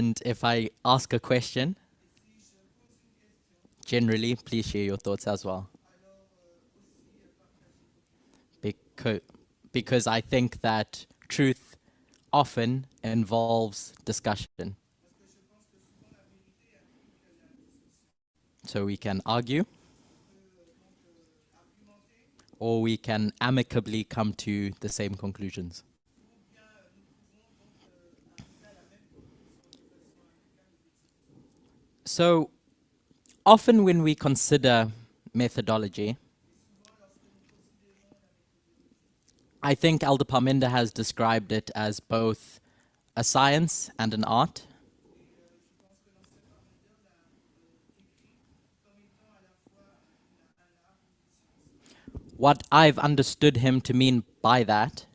And if I ask a question, generally, please share your thoughts as well. Because I think that truth often involves discussion. So we can argue, or we can amicably come to the same conclusions. So often when we consider methodology, I think Elder Parminder has described it as both a science and an art. What I've understood him to mean by that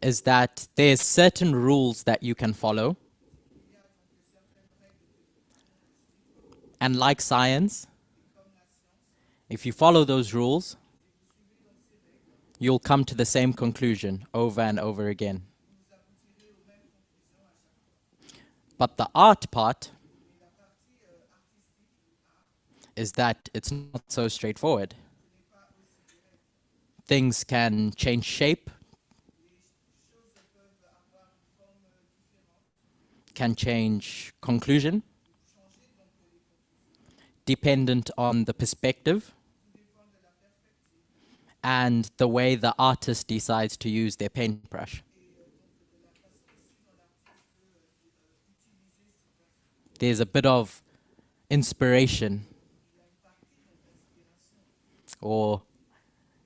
is that there's certain rules that you can follow. And like science, if you follow those rules, you'll come to the same conclusion over and over again. But the art part is that it's not so straightforward. Things can change shape, can change conclusion, dependent on the perspective and the way the artist decides to use their paintbrush. There's a bit of inspiration, or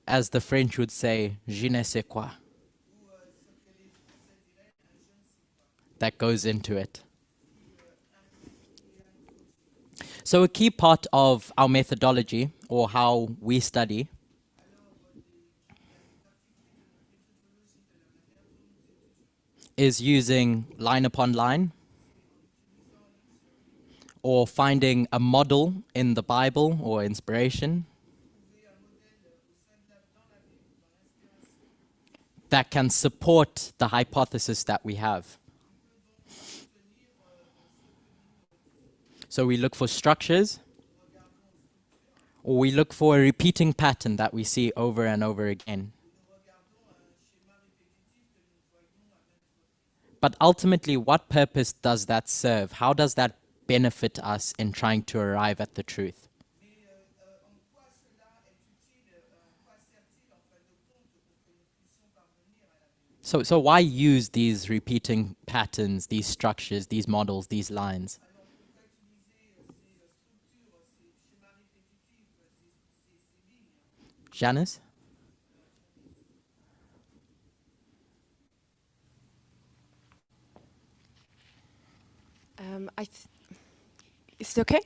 as the French would say, je ne sais quoi, that goes into it. So a key part of our methodology, or how we study, is using line upon line, or finding a model in the Bible or inspiration that can support the hypothesis that we have. So we look for structures, or we look for a repeating pattern that we see over and over again. But ultimately, what purpose does that serve? How does that benefit us in trying to arrive at the truth? So why use these repeating patterns, these structures, these models, these lines? Janice? Is it okay?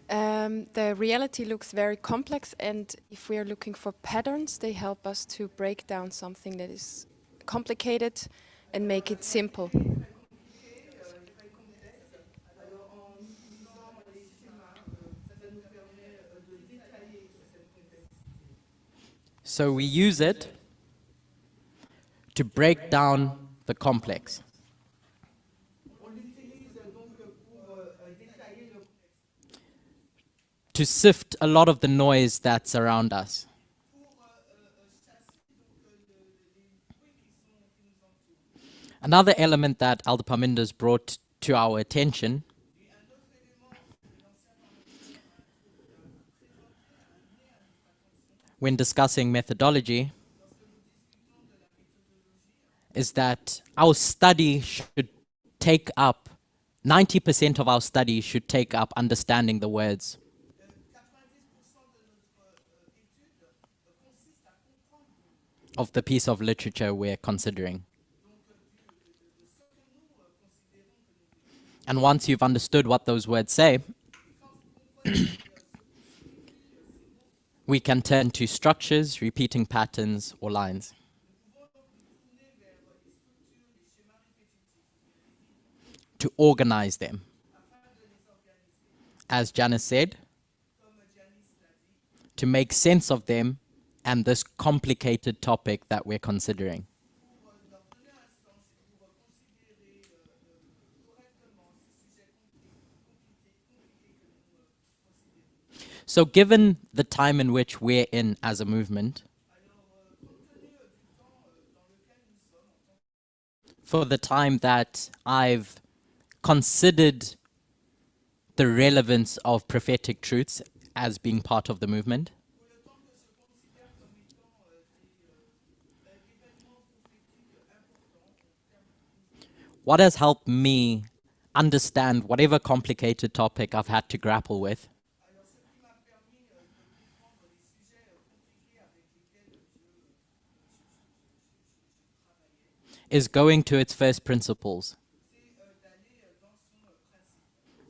The reality looks very complex, and if we are looking for patterns, they help us to break down something that is complicated and make it simple. So we use it to break down the complex. To sift a lot of the noise that's around us. Another element that Elder Parminder's brought to our attention when discussing methodology is that our study should take up, 90% of our study should take up understanding the words. Of the piece of literature we're considering. And once you've understood what those words say, we can turn to structures, repeating patterns, or lines. To organize them. As Janice said, to make sense of them and this complicated topic that we're considering. So given the time in which we're in as a movement, for the time that I've considered the relevance of prophetic truths as being part of the movement, what has helped me understand whatever complicated topic I've had to grapple with is going to its first principles.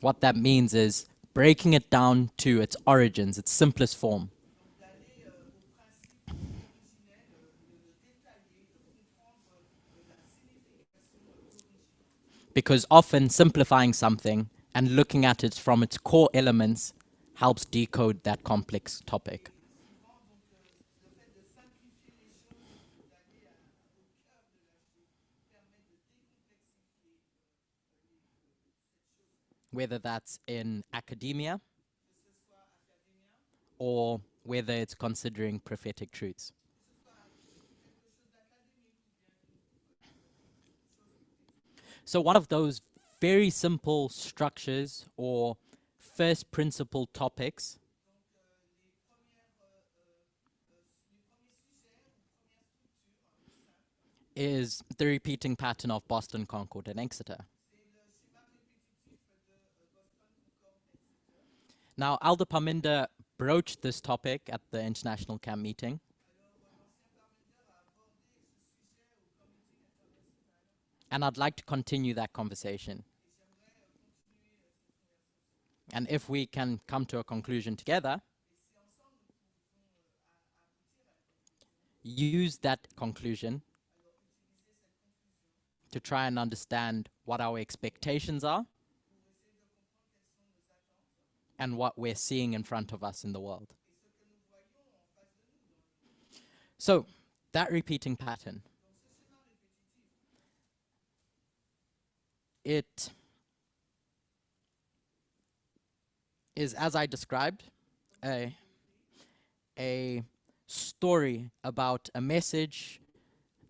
What that means is breaking it down to its origins, its simplest form. Because often simplifying something and looking at it from its core elements helps decode that complex topic. Whether that's in academia or whether it's considering prophetic truths. So one of those very simple structures or first principle topics is the repeating pattern of Boston, Concord, and Exeter. Now, Aldo Parminder broached this topic at the International Camp meeting. And I'd like to continue that conversation. And if we can come to a conclusion together, use that conclusion to try and understand what our expectations are and what we're seeing in front of us in the world. So, that repeating pattern, it is, as I described, a story about a message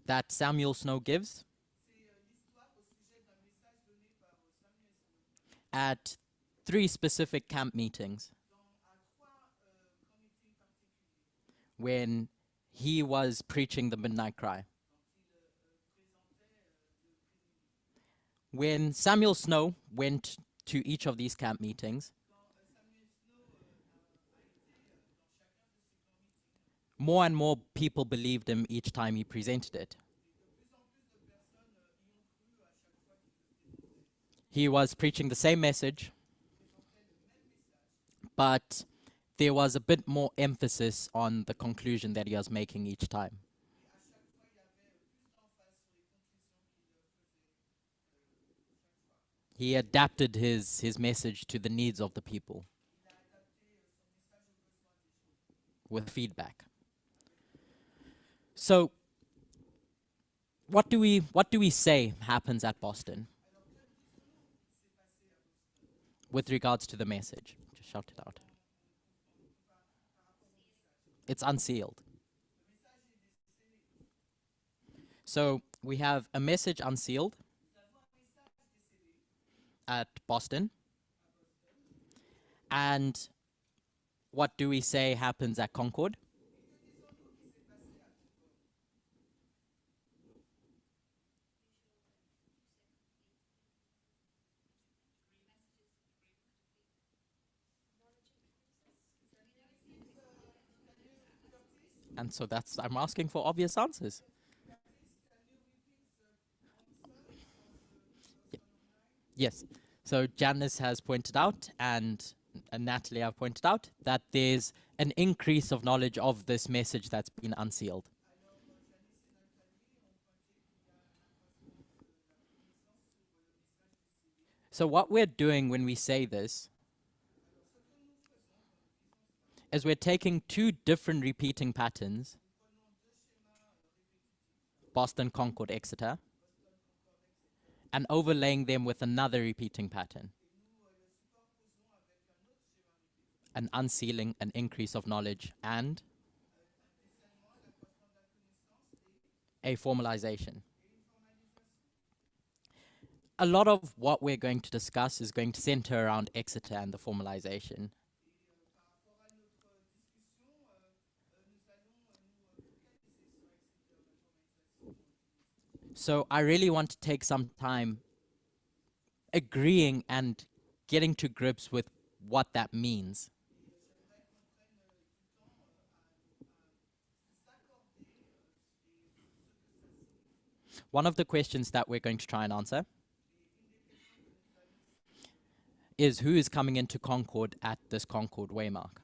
that Samuel Snow gives at 3 specific camp meetings when he was preaching the midnight cry. When Samuel Snow went to each of these camp meetings, more and more people believed him each time he presented it. He was preaching the same message, but there was a bit more emphasis on the conclusion that he was making each time. He adapted his message to the needs of the people with feedback. So, what do we say happens at Boston with regards to the message? Just shout it out. It's unsealed. So we have a message unsealed at Boston. And what do we say happens at Concord? And so that's, I'm asking for obvious answers. Yes. So Janice has pointed out, and Natalie have pointed out, that there's an increase of knowledge of this message that's been unsealed. So what we're doing when we say this is we're taking 2 different repeating patterns, Boston, Concord, Exeter, and overlaying them with another repeating pattern. an unsealing, an increase of knowledge, and a formalization. A lot of what we're going to discuss is going to center around Exeter and the formalization. So I really want to take some time agreeing and getting to grips with what that means. One of the questions that we're going to try and answer is who is coming into Concord at this Concord waymark.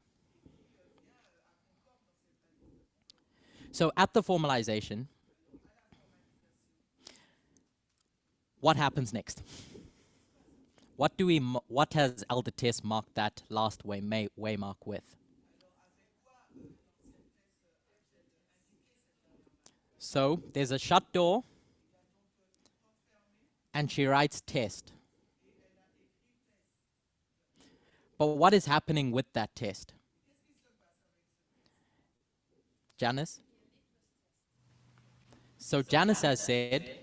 So at the formalization, what happens next? What has Elder Tess marked that last waymark with? So there's a shut door, and she writes test. But what is happening with that test? Janice? So Janice has said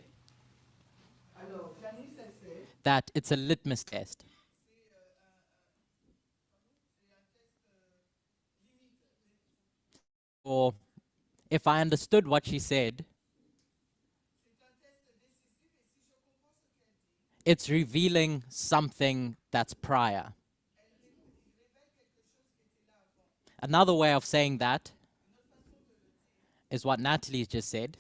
that it's a litmus test. Or if I understood what she said, it's revealing something that's prior. Another way of saying that is what Natalie just said,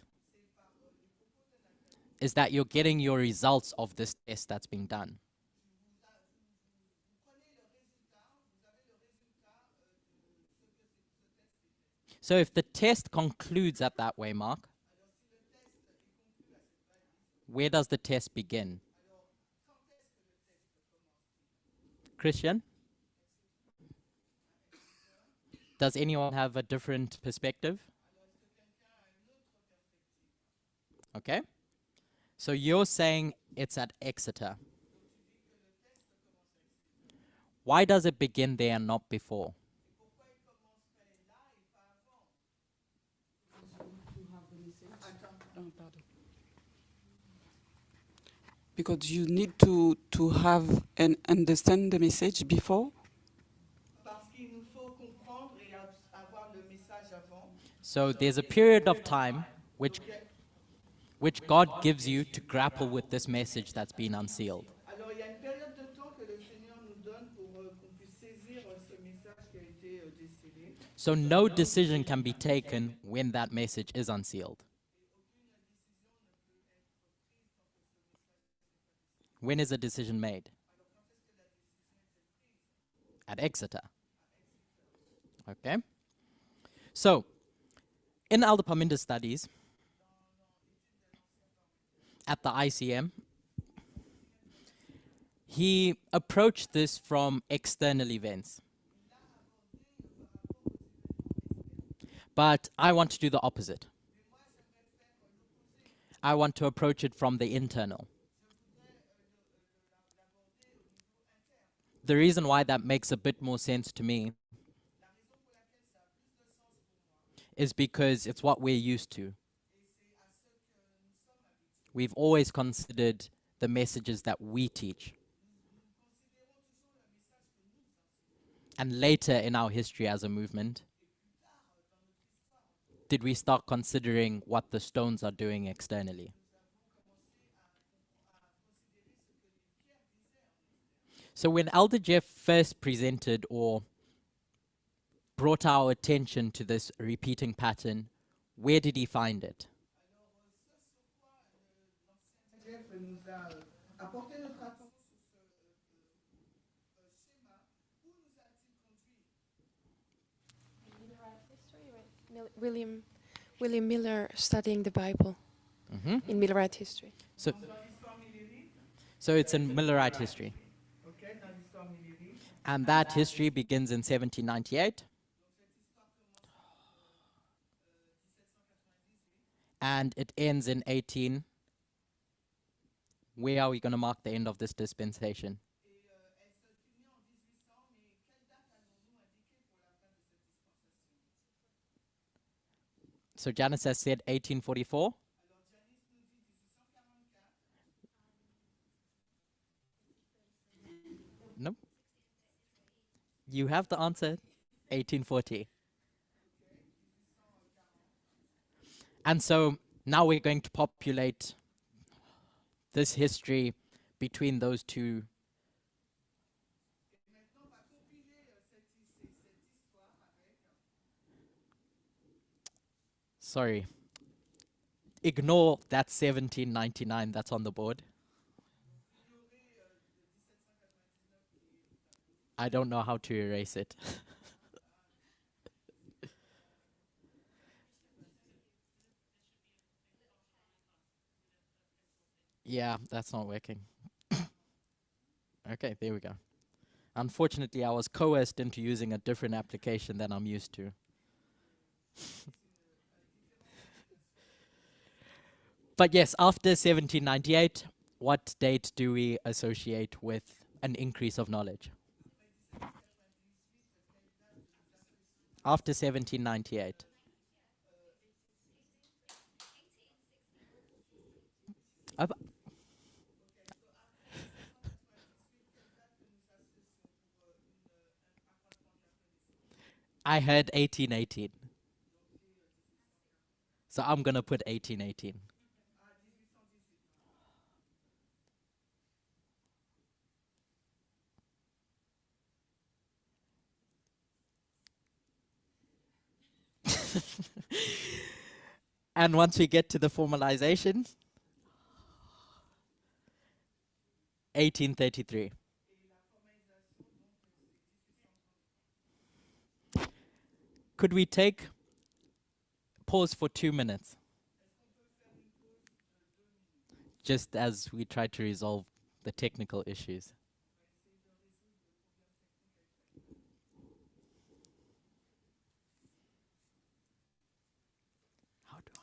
is that you're getting your results of this test that's being done. So if the test concludes at that waymark, where does the test begin? Christian? Does anyone have a different perspective? Okay. So you're saying it's at Exeter. Why does it begin there and not before? Because you need to have and understand the message before. So there's a period of time which God gives you to grapple with this message that's been unsealed. Alors, il y a une période de temps que le Seigneur nous donne pour qu'on puisse saisir ce message qui a été décelé. So no decision can be taken when that message is unsealed. When is a decision made? At Exeter. Okay. So, in Elder Parminder's studies, at the ICM, he approached this from external events. But I want to do the opposite. I want to approach it from the internal. The reason why that makes a bit more sense to me is because it's what we're used to. We've always considered the messages that we teach. And later in our history as a movement, did we start considering what the stones are doing externally? So when Elder Jeff first presented or brought our attention to this repeating pattern, where did he find it? Jeff nous a apporté notre attention sur ce schéma. Où nous a-t-il conduit? William Miller studying the Bible in Millerite history. So, Dans l'histoire millérite. so it's in Millerite history. Ok, dans l'histoire millérite. And that history begins in 1798. And it ends in 18. Where are we going to mark the end of this dispensation? So Janice has said 1844. No. You have the answer. 1840. And so now we're going to populate this history between those two. Sorry. Ignore that 1799 that's on the board. I don't know how to erase it. Yeah, that's not working. Okay, there we go. Unfortunately, I was coerced into using a different application than I'm used to. But yes, after 1798, what date do we associate with an increase of knowledge? After 1798. Ab- I heard 1818. So I'm going to put 1818. And once we get to the formalization, 1833. Could we take pause for 2 minutes? Just as we try to resolve the technical issues. How do I?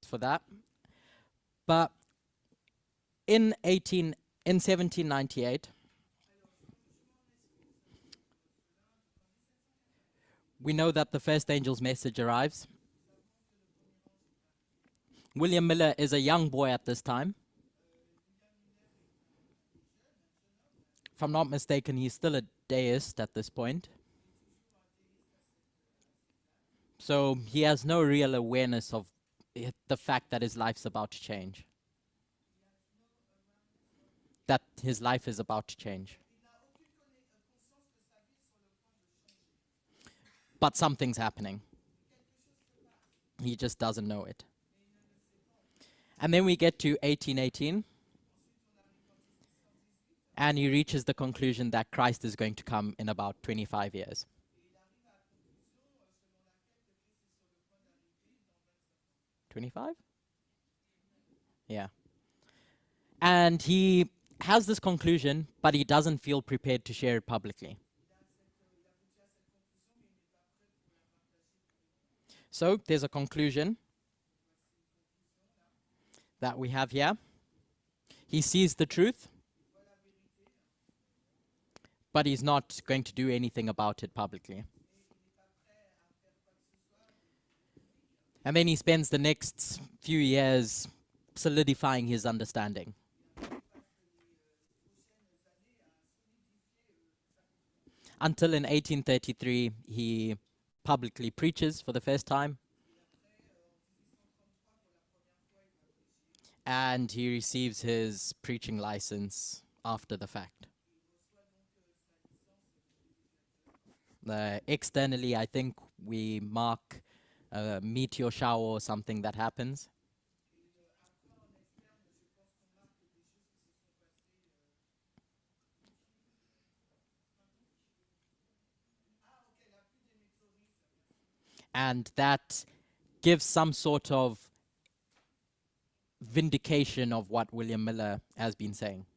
For that. But in 1798, we know that the first angel's message arrives. William Miller is a young boy at this time. If I'm not mistaken, he's still a deist at this point. So he has no real awareness of the fact that his life's about to change. That his life is about to change. But something's happening. He just doesn't know it. And then we get to 1818. And he reaches the conclusion that Christ is going to come in about 25 years. 25? Yeah. And he has this conclusion, but he doesn't feel prepared to share it publicly. So there's a conclusion that we have here. He sees the truth, but he's not going to do anything about it publicly. And then he spends the next few years solidifying his understanding. Until in 1833, he publicly preaches for the first time, and he receives his preaching license after the fact. Externally, I think we mark a meteor shower or something that happens. And that gives some sort of vindication of what William Miller has been saying.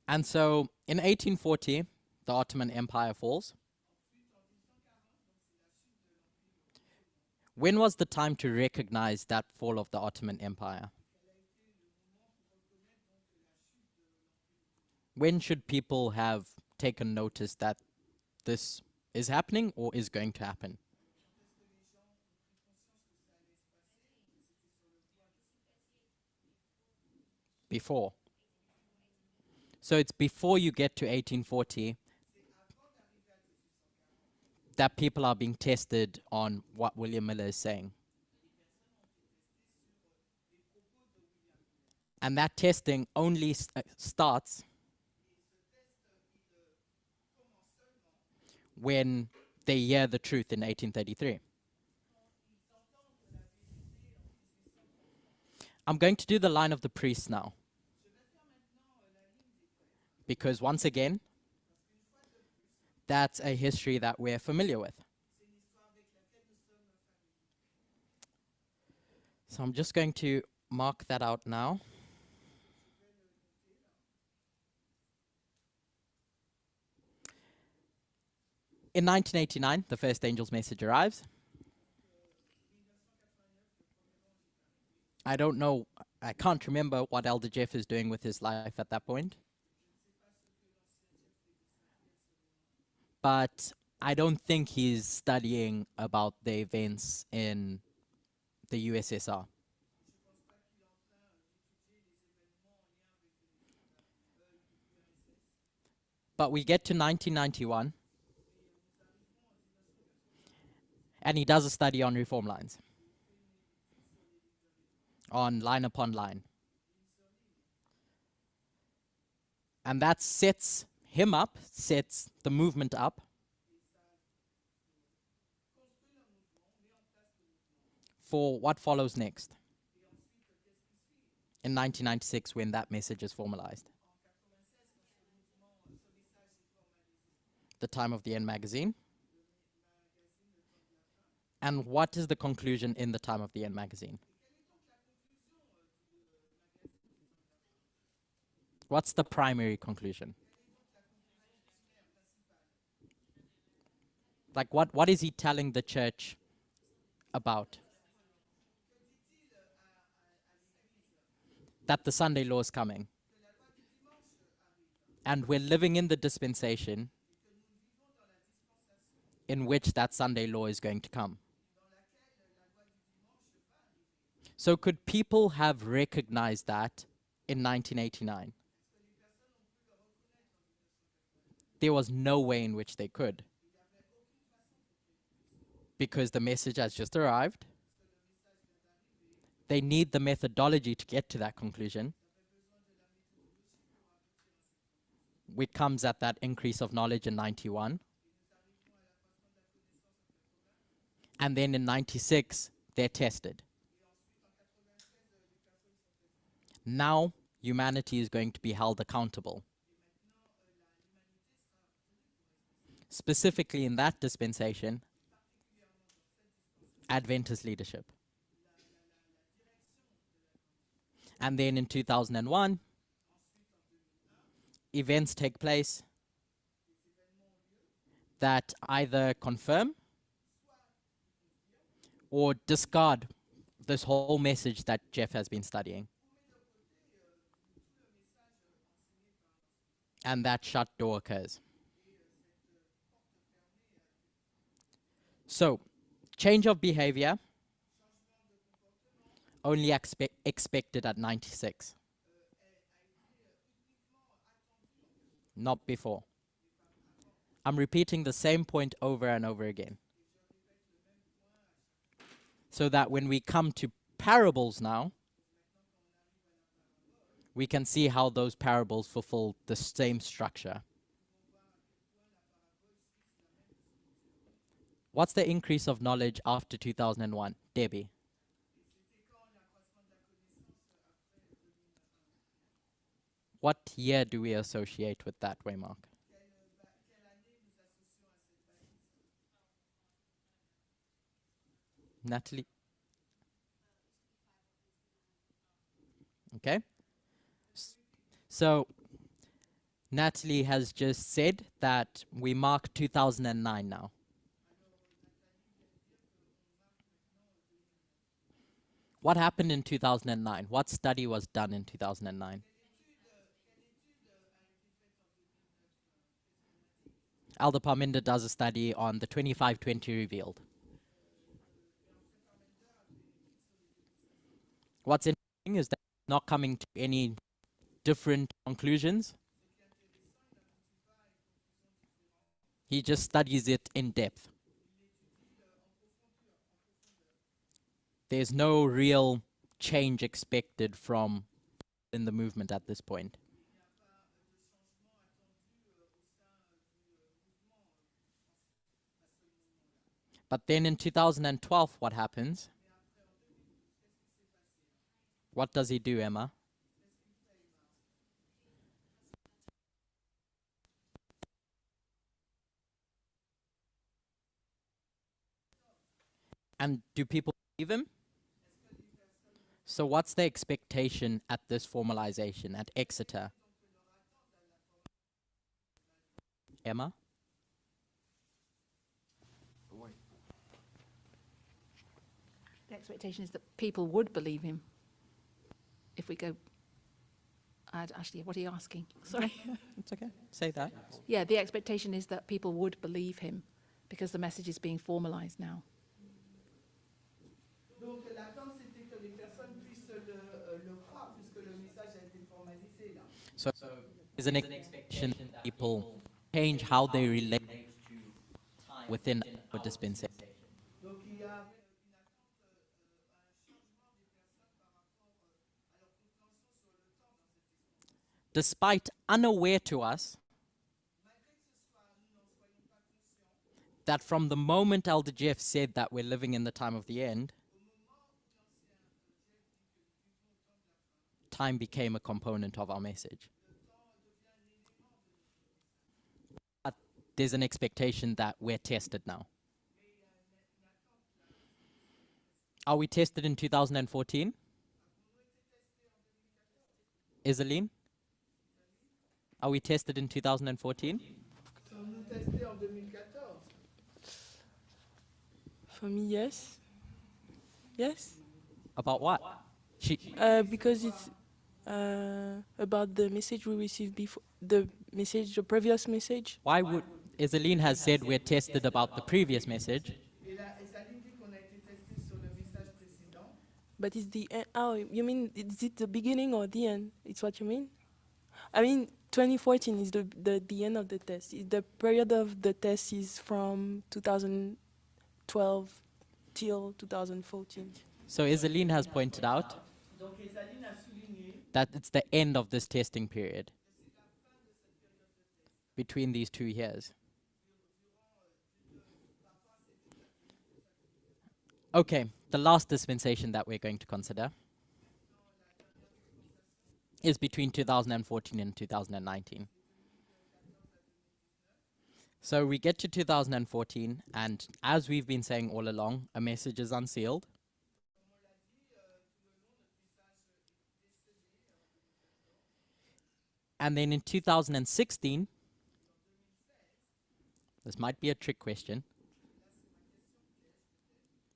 And so in 1840, the Ottoman Empire falls. When was the time to recognize that fall of the Ottoman Empire? When should people have taken notice that this is happening or is going to happen? Before. So it's before you get to 1840 that people are being tested on what William Miller is saying. And that testing only starts when they hear the truth in 1833. I'm going to do the line of the priest now. Because once again, that's a history that we're familiar with. So I'm just going to mark that out now. In 1989, the first angel's message arrives. I don't know, I can't remember what Elder Jeff is doing with his life at that point. But I don't think he's studying about the events in the USSR. But we get to 1991, and he does a study on reform lines, on line upon line. And that sets him up, sets the movement up for what follows next in 1996 when that message is formalized. The time of the end magazine. And what is the conclusion in the time of the end magazine? What's the primary conclusion? Like what is he telling the church about? That the Sunday law is coming. And we're living in the dispensation in which that Sunday law is going to come. So could people have recognized that in 1989? There was no way in which they could. Because the message has just arrived. They need the methodology to get to that conclusion, which comes at that increase of knowledge in 91. And then in 96, they're tested. Now, humanity is going to be held accountable. Specifically in that dispensation, Adventist leadership. And then in 2001, events take place that either confirm or discard this whole message that Jeff has been studying. And that shut door occurs. So, change of behavior only expected at 96. Not before. I'm repeating the same point over and over again. So that when we come to parables now, we can see how those parables fulfill the same structure. What's the increase of knowledge after 2001? Debbie? What year do we associate with that, Waymark? Natalie? Okay. So, Natalie has just said that we mark 2009 now. What happened in 2009? What study was done in 2009? Alda Parminder does a study on the 2520 revealed. What's interesting is that he's not coming to any different conclusions. He just studies it in depth. There's no real change expected from in the movement at this point. But then in 2012, what happens? What does he do, Emma? And do people believe him? So what's the expectation at this formalization at Exeter? Emma? The expectation is that people would believe him. If we go, actually, what are you asking? Sorry. It's okay. Say that. Yeah, the expectation is that people would believe him because the message is being formalized now. Donc l'attente, c'était que les personnes puissent le croire, puisque le message a été formalisé là. So there's an expectation that people change how they relate to time within our dispensation. Donc il y a une attente, un changement des personnes par rapport à leur compréhension sur le temps dans cette histoire. Despite unaware to us Malgré que ce soit, nous n'en soyons pas conscients, that from the moment Elder Jeff said that we're living in the time of the end, time became a component of our message. But there's an expectation that we're tested now. Are we tested in 2014? Isaline? Are we tested in 2014? sommes-nous testés en 2014? For me, yes. Yes, About what? because it's about the message we received before, the previous message. Why would Isaline has said we're tested about the previous message? Et Saline dit qu'on a été testé sur le message précédent. But it's the end. Oh, you mean, is it the beginning or the end? It's what you mean? I mean, 2014 is the end of the test. The period of the test is from 2012 till 2014. So Isaline has pointed out Donc Saline a souligné that it's the end of this testing period between these 2 years. Okay, the last dispensation that we're going to consider is between 2014 and 2019. So we get to 2014, and as we've been saying all along, a message is unsealed. And then in 2016, this might be a trick question,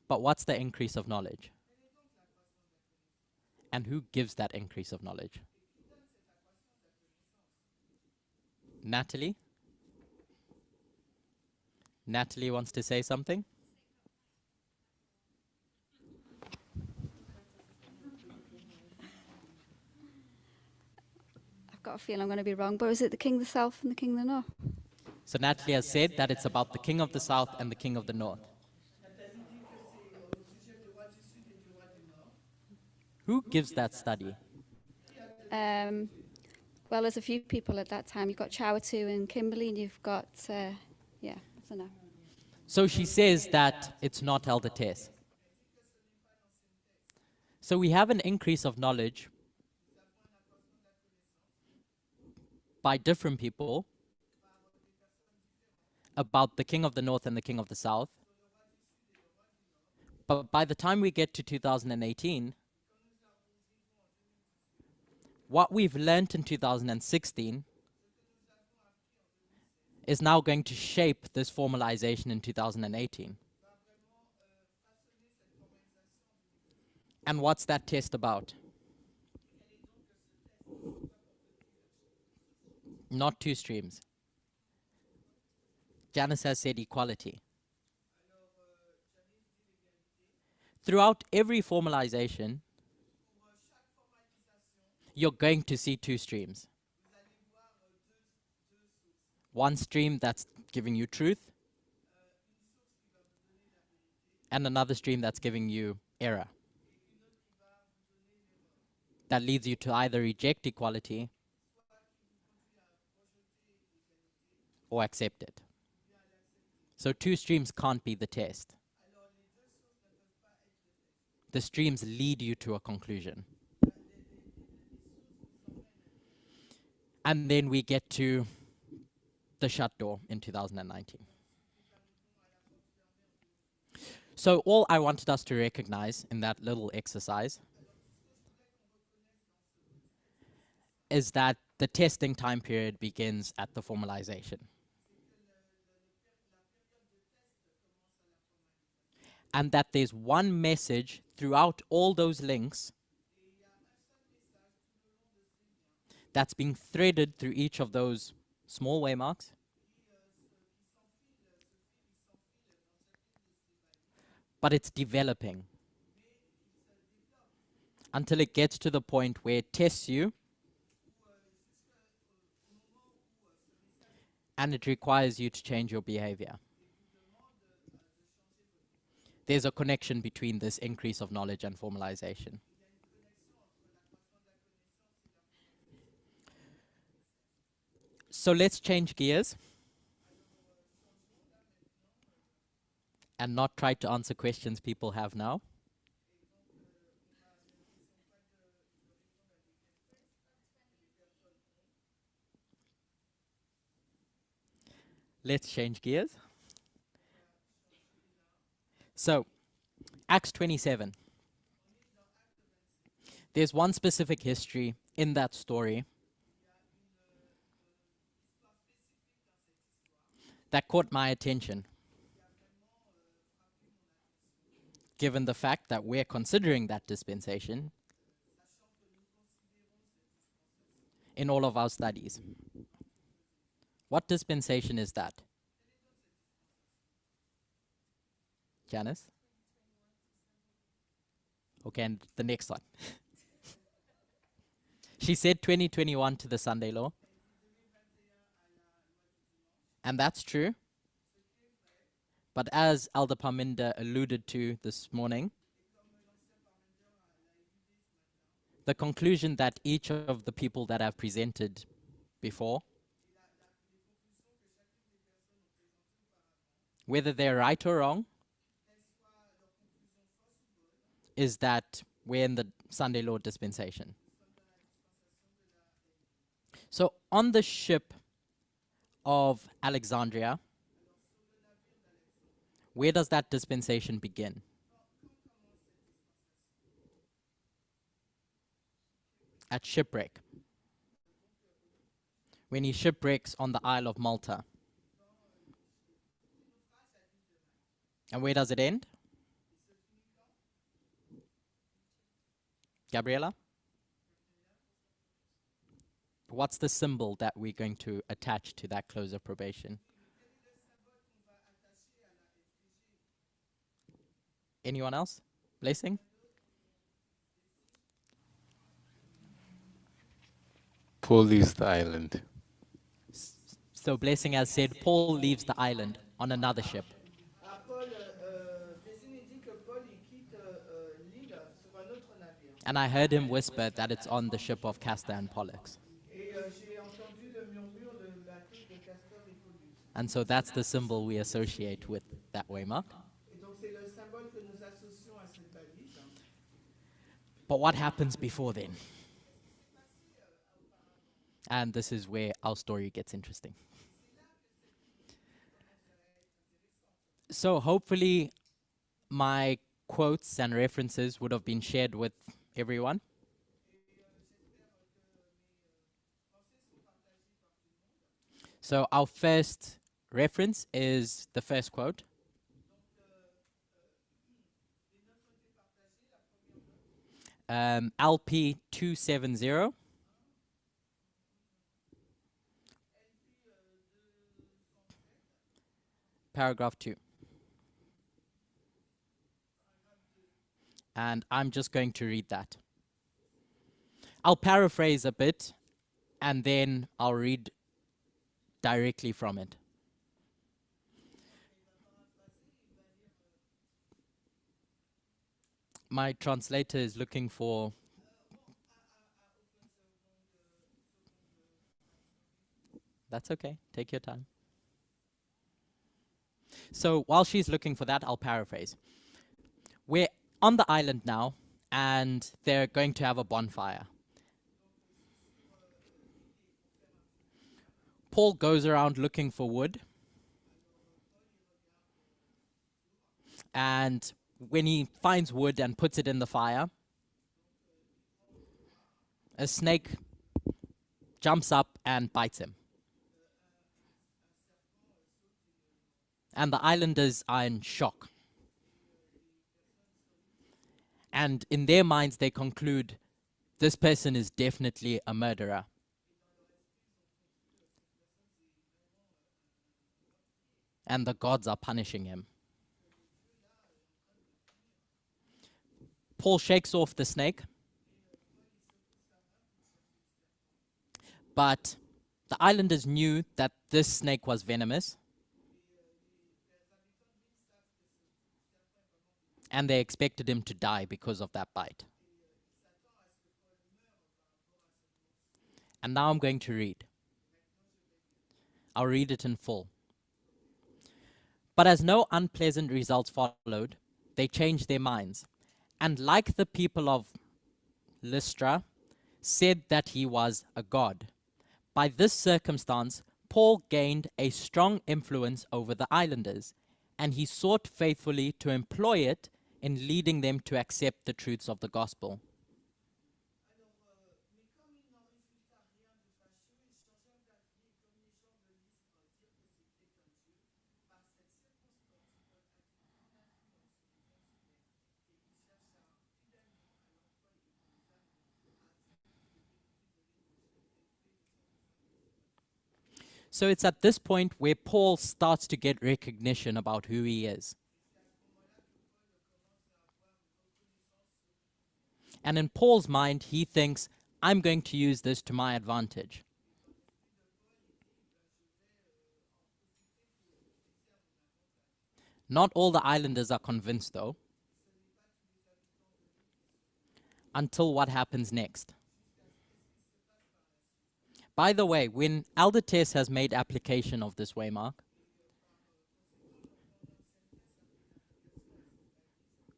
but what's the increase of knowledge? And who gives that increase of knowledge? Natalie? Natalie wants to say something? I've got a feeling I'm going to be wrong, but is it the king of the south and the king of the north? So Natalie has said that it's about the king of the south and the king of the north. Nathalie dit que c'est au sujet du roi du Sud et du roi du Nord. Who gives that study? Well, there's a few people at that time. You've got Chowatu and Kimberley, and you've got, yeah, I don't know. So she says that it's not Elder Tess. So we have an increase of knowledge by different people about the king of the north and the king of the south. But by the time we get to 2018, what we've learnt in 2016 is now going to shape this formalization in 2018. And what's that test about? Not two streams. Janice has said equality. Throughout every formalization, you're going to see two streams. One stream that's giving you truth, and another stream that's giving you error. That leads you to either reject equality or accept it. So two streams can't be the test. The streams lead you to a conclusion. And then we get to the shut door in 2019. So all I wanted us to recognize in that little exercise is that the testing time period begins at the formalization. And that there's one message throughout all those links that's being threaded through each of those small waymarks, but it's developing until it gets to the point where it tests you and it requires you to change your behavior. There's a connection between this increase of knowledge and formalization. So let's change gears and not try to answer questions people have now. Let's change gears. So, Acts 27. There's one specific history in that story that caught my attention, given the fact that we're considering that dispensation in all of our studies. What dispensation is that? Janice? Okay, and the next one. She said 2021 to the Sunday law. And that's true. But as Elder Parminder alluded to this morning, the conclusion that each of the people that have presented before, whether they're right or wrong, is that we're in the Sunday law dispensation. So on the ship of Alexandria, where does that dispensation begin? At shipwreck. When he shipwrecks on the Isle of Malta. And where does it end? Gabriela? What's the symbol that we're going to attach to that close of probation? Anyone else? Blessing? Paul leaves the island. So Blessing has said Paul leaves the island on another ship. Ah, Paul, Blessing dit que Paul il quitte l'île sur un autre navire. And I heard him whisper that it's on the ship of Castor and Pollux. Et j'ai entendu le murmure de bateau de Castor et Pollux. And so that's the symbol we associate with that waymark. Et donc c'est le symbole que nous associons à cette balise. But what happens before then? And this is where our story gets interesting. So hopefully my quotes and references would have been shared with everyone. So our first reference is the first quote. LP 270. Paragraph 2. And I'm just going to read that. I'll paraphrase a bit and then I'll read directly from it. My translator is looking for... That's okay, take your time. So while she's looking for that, I'll paraphrase. We're on the island now, and they're going to have a bonfire. Paul goes around looking for wood. And when he finds wood and puts it in the fire, a snake jumps up and bites him. And the islanders are in shock. And in their minds, they conclude, this person is definitely a murderer. And the gods are punishing him. Paul shakes off the snake. But the islanders knew that this snake was venomous. And they expected him to die because of that bite. And now I'm going to read. I'll read it in full. But as no unpleasant results followed, they changed their minds, and like the people of Lystra, said that he was a god. By this circumstance, Paul gained a strong influence over the islanders, and he sought faithfully to employ it in leading them to accept the truths of the gospel. So it's at this point where Paul starts to get recognition about who he is. And in Paul's mind, he thinks, I'm going to use this to my advantage. Not all the islanders are convinced, though, until what happens next. By the way, when Elder Tess has made application of this waymark,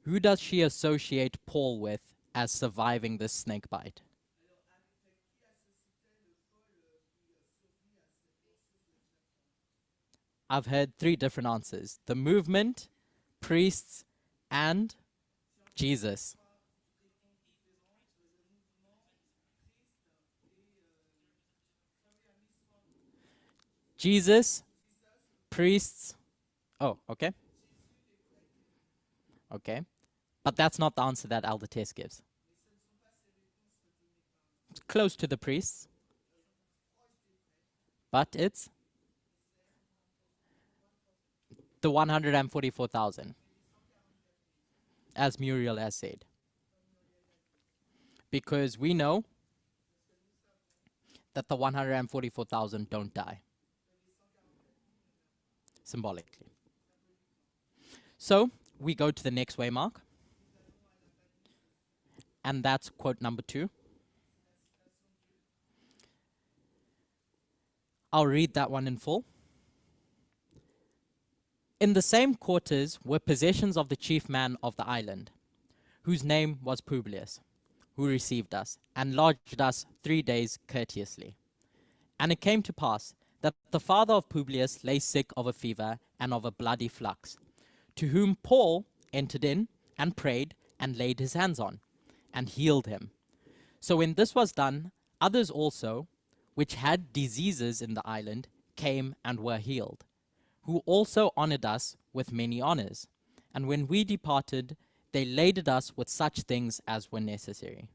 who does she associate Paul with as surviving this snake bite? I've heard 3 different answers. The movement, priests, and Jesus. Jesus, priests. Oh, okay. Okay. But that's not the answer that Elder Tess gives. It's close to the priests. But it's the 144,000, as Muriel has said. Because we know that the 144,000 don't die. Symbolically. So we go to the next way mark. And that's quote number 2. I'll read that one in full. In the same quarters were possessions of the chief man of the island, whose name was Publius, who received us, and lodged us 3 days courteously. And it came to pass that the father of Publius lay sick of a fever and of a bloody flux, to whom Paul entered in and prayed and laid his hands on, and healed him. So when this was done, others also, which had diseases in the island, came and were healed, who also honored us with many honors. And when we departed, they laded us with such things as were necessary.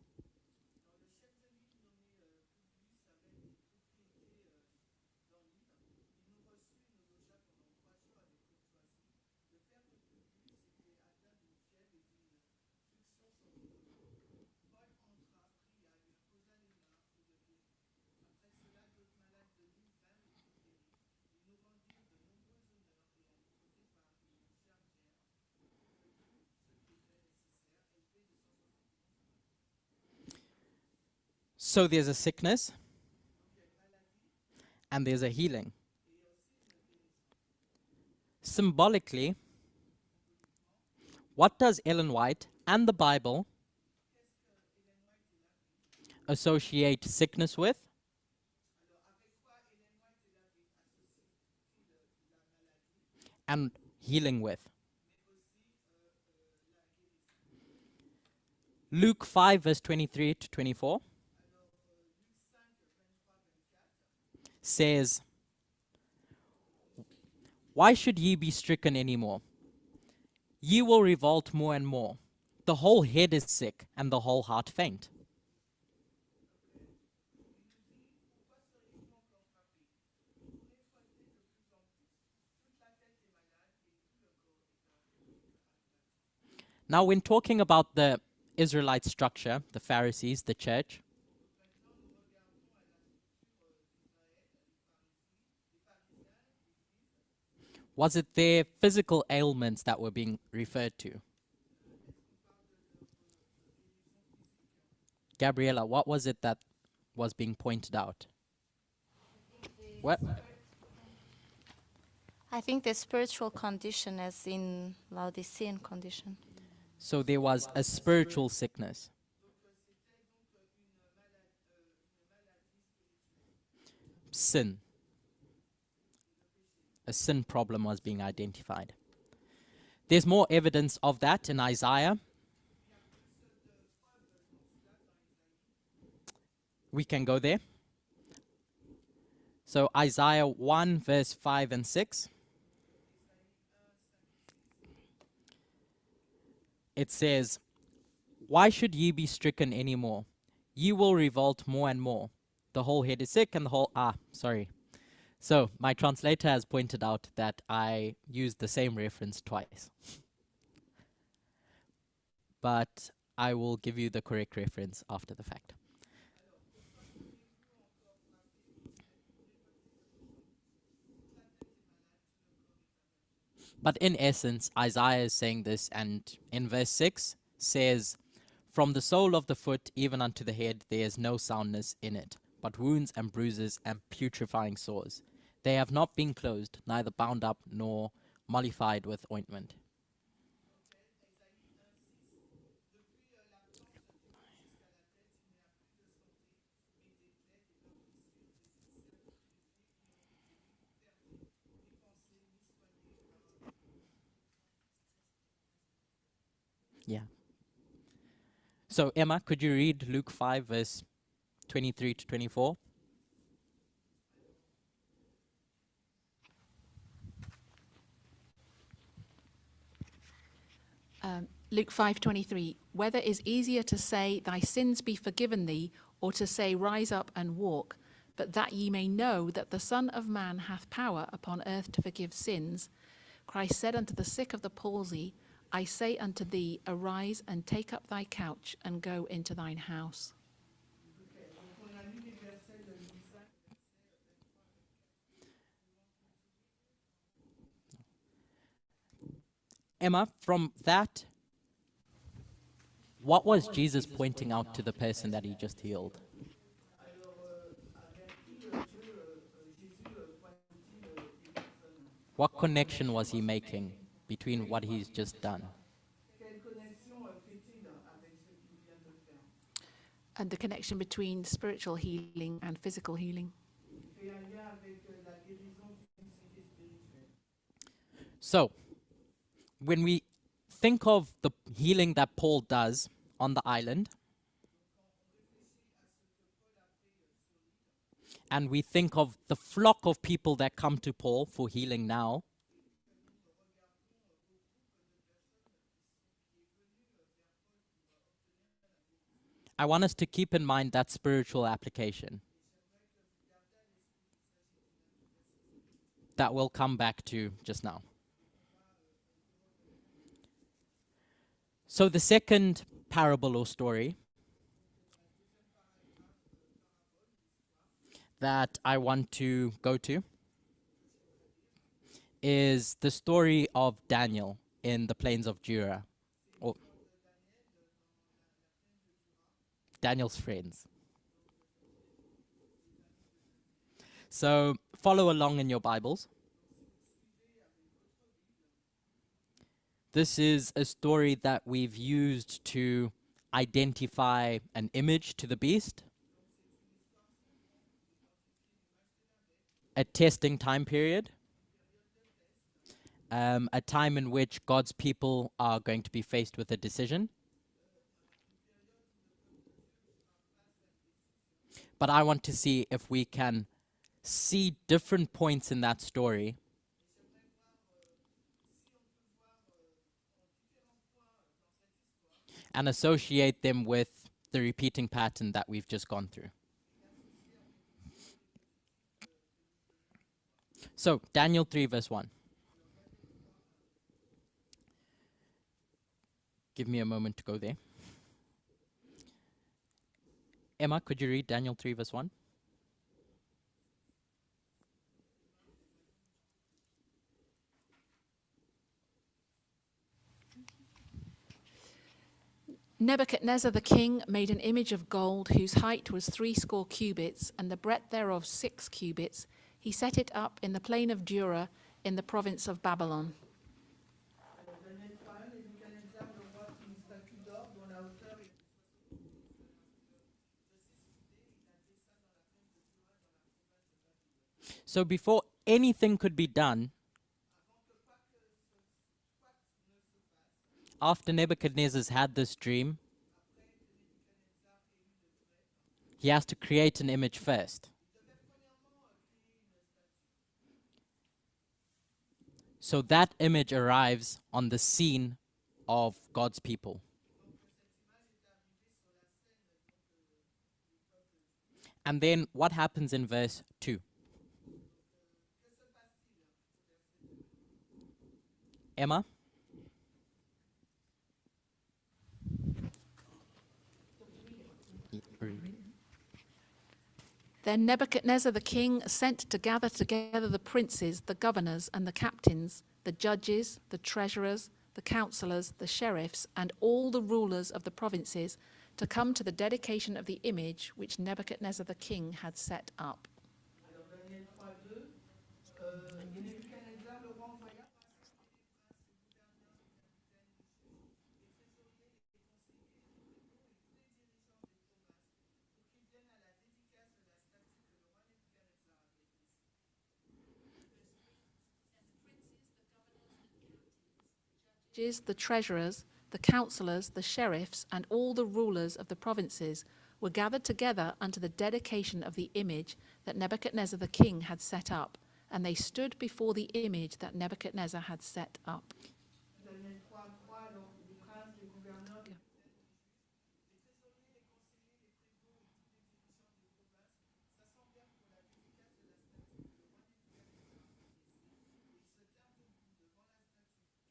So there's a sickness and there's a healing. Symbolically, what does Ellen White and the Bible associate sickness with? And healing with? Luke 5 verse 23 to 24 says, "Why should ye be stricken any more? Ye will revolt more and more. The whole head is sick, and the whole heart faint." Now, when talking about the Israelite structure, the Pharisees, the church, was it their physical ailments that were being referred to? Gabriella, what was it that was being pointed out? What? I think the spiritual condition as in Laodicean condition. So there was a spiritual sickness. Sin. A sin problem was being identified. There's more evidence of that in Isaiah. We can go there. So Isaiah 1 verse 5 and 6. It says, "Why should ye be stricken any more? Ye will revolt more and more. The whole head is sick and the whole..." So my translator has pointed out that I used the same reference twice. But I will give you the correct reference after the fact. But in essence, Isaiah is saying this, and in verse 6 says, "From the sole of the foot even unto the head there is no soundness in it, but wounds and bruises and putrefying sores. They have not been closed, neither bound up nor mollified with ointment." Yeah. So Emma, could you read Luke 5 verse 23 to 24? Luke 5:23, "Whether is easier to say, thy sins be forgiven thee, or to say, rise up and walk? But that ye may know that the Son of Man hath power upon earth to forgive sins. Christ said unto the sick of the palsy, I say unto thee, arise and take up thy couch and go into thine house." Ok, donc on a lu les versets de 1005 Emma, from that, what was Jesus pointing out to the person that he just healed? Alors, avec qui Dieu, Jésus pointe-t-il les personnes? What connection was he making between what he's just done? Quelle connexion fait-il avec ce qu'il vient de faire? And the connection between spiritual healing and physical healing. Il fait un lien avec la guérison physique et spirituelle. So, when we think of the healing that Paul does on the island, and we think of the flock of people that come to Paul for healing now, I want us to keep in mind that spiritual application that we'll come back to just now. So the second parable or story that I want to go to is the story of Daniel in the plains of Jura, or Daniel's friends. So follow along in your Bibles. This is a story that we've used to identify an image to the beast, a testing time period, a time in which God's people are going to be faced with a decision. But I want to see if we can see different points in that story and associate them with the repeating pattern that we've just gone through. So, Daniel 3 verse 1. Give me a moment to go there. Emma, could you read Daniel 3 verse 1? Nebuchadnezzar the king made an image of gold whose height was 80 cubits and the breadth thereof 6 cubits. He set it up in the plain of Dura in the province of Babylon. Alors, Daniel 3, Nebuchadnezzar, le roi, fit une statue d'or dont la hauteur était de 70 So before anything could be done, after Nebuchadnezzar's had this dream, he has to create an image first. So that image arrives on the scene of God's people. And then what happens in verse 2? Emma? Then Nebuchadnezzar the king sent to gather together the princes, the governors, and the captains, the judges, the treasurers, the counselors, the sheriffs, and all the rulers of the provinces to come to the dedication of the image which Nebuchadnezzar the king had set up. Alors, Daniel 3, 2, Nebuchadnezzar, le roi, envoya par ses princes, les gouverneurs, les capitaines, les juges, les trésoriers, les conseillers, les tribunaux et tous les dirigeants des provinces pour qu'ils viennent à la dédicace de la statue que le roi Nebuchadnezzar avait mise. Judges, the treasurers, the counselors, the sheriffs, and all the rulers of the provinces were gathered together unto the dedication of the image that Nebuchadnezzar the king had set up, and they stood before the image that Nebuchadnezzar had set up. Daniel 3, 3, alors les princes, les gouverneurs, les capitaines, les juges, les trésoriers, les conseillers, les prévôts et tous les dirigeants des provinces s'assemblèrent pour la dédicace de la statue que le roi Nebuchadnezzar avait dressée, et ils se tinrent debout devant la statue qu'avait dressée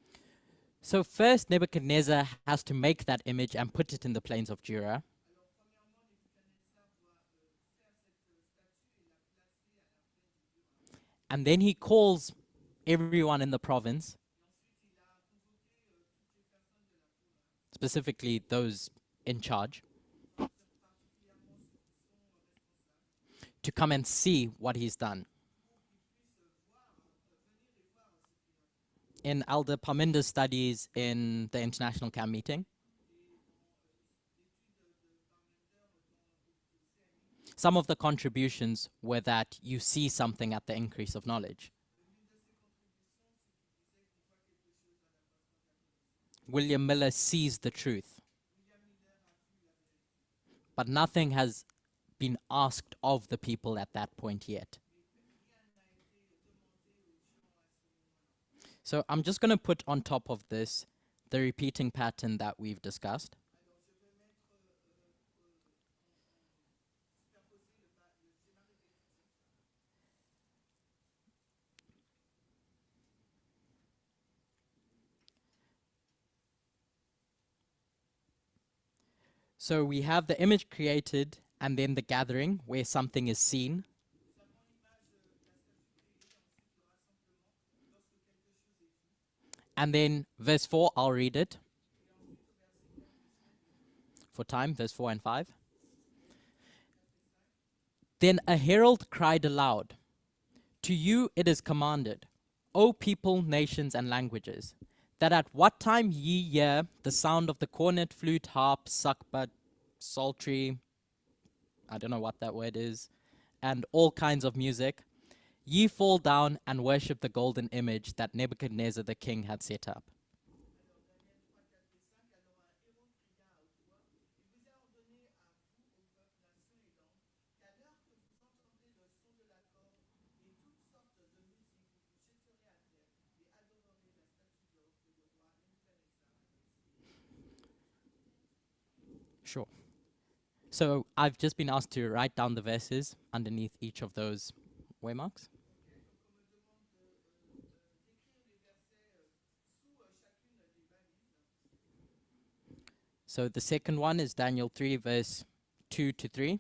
Nebuchadnezzar. So first Nebuchadnezzar has to make that image and put it in the plains of Jura. Alors, premièrement, Nebuchadnezzar doit faire cette statue et la placer à la plaine du Jura. And then he calls everyone in the province, specifically those in charge, to come and see what he's done. In Elder Parminder's studies in the International Camp meeting, some of the contributions were that you see something at the increase of knowledge. William Miller sees the truth, but nothing has been asked of the people at that point yet. So I'm just going to put on top of this the repeating pattern that we've discussed. So we have the image created and then the gathering where something is seen. And then verse 4, I'll read it for time, verse 4 and 5. Then a herald cried aloud, "To you it is commanded, O people, nations, and languages, that at what time ye hear the sound of the cornet, flute, harp, suckbut, psaltery," I don't know what that word is, "and all kinds of music, ye fall down and worship the golden image that Nebuchadnezzar the king had set up." Sure. So I've just been asked to write down the verses underneath each of those waymarks. So the second one is Daniel 3, verse 2 to 3.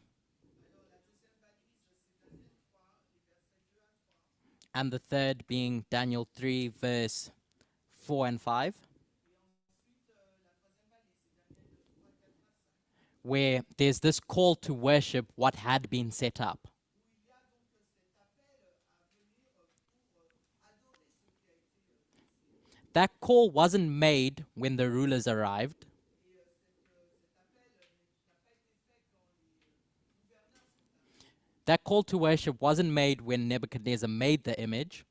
And the third being Daniel 3, verse 4 and 5. Where there's this call to worship what had been set up. That call wasn't made when the rulers arrived. That call to worship wasn't made when Nebuchadnezzar made the image.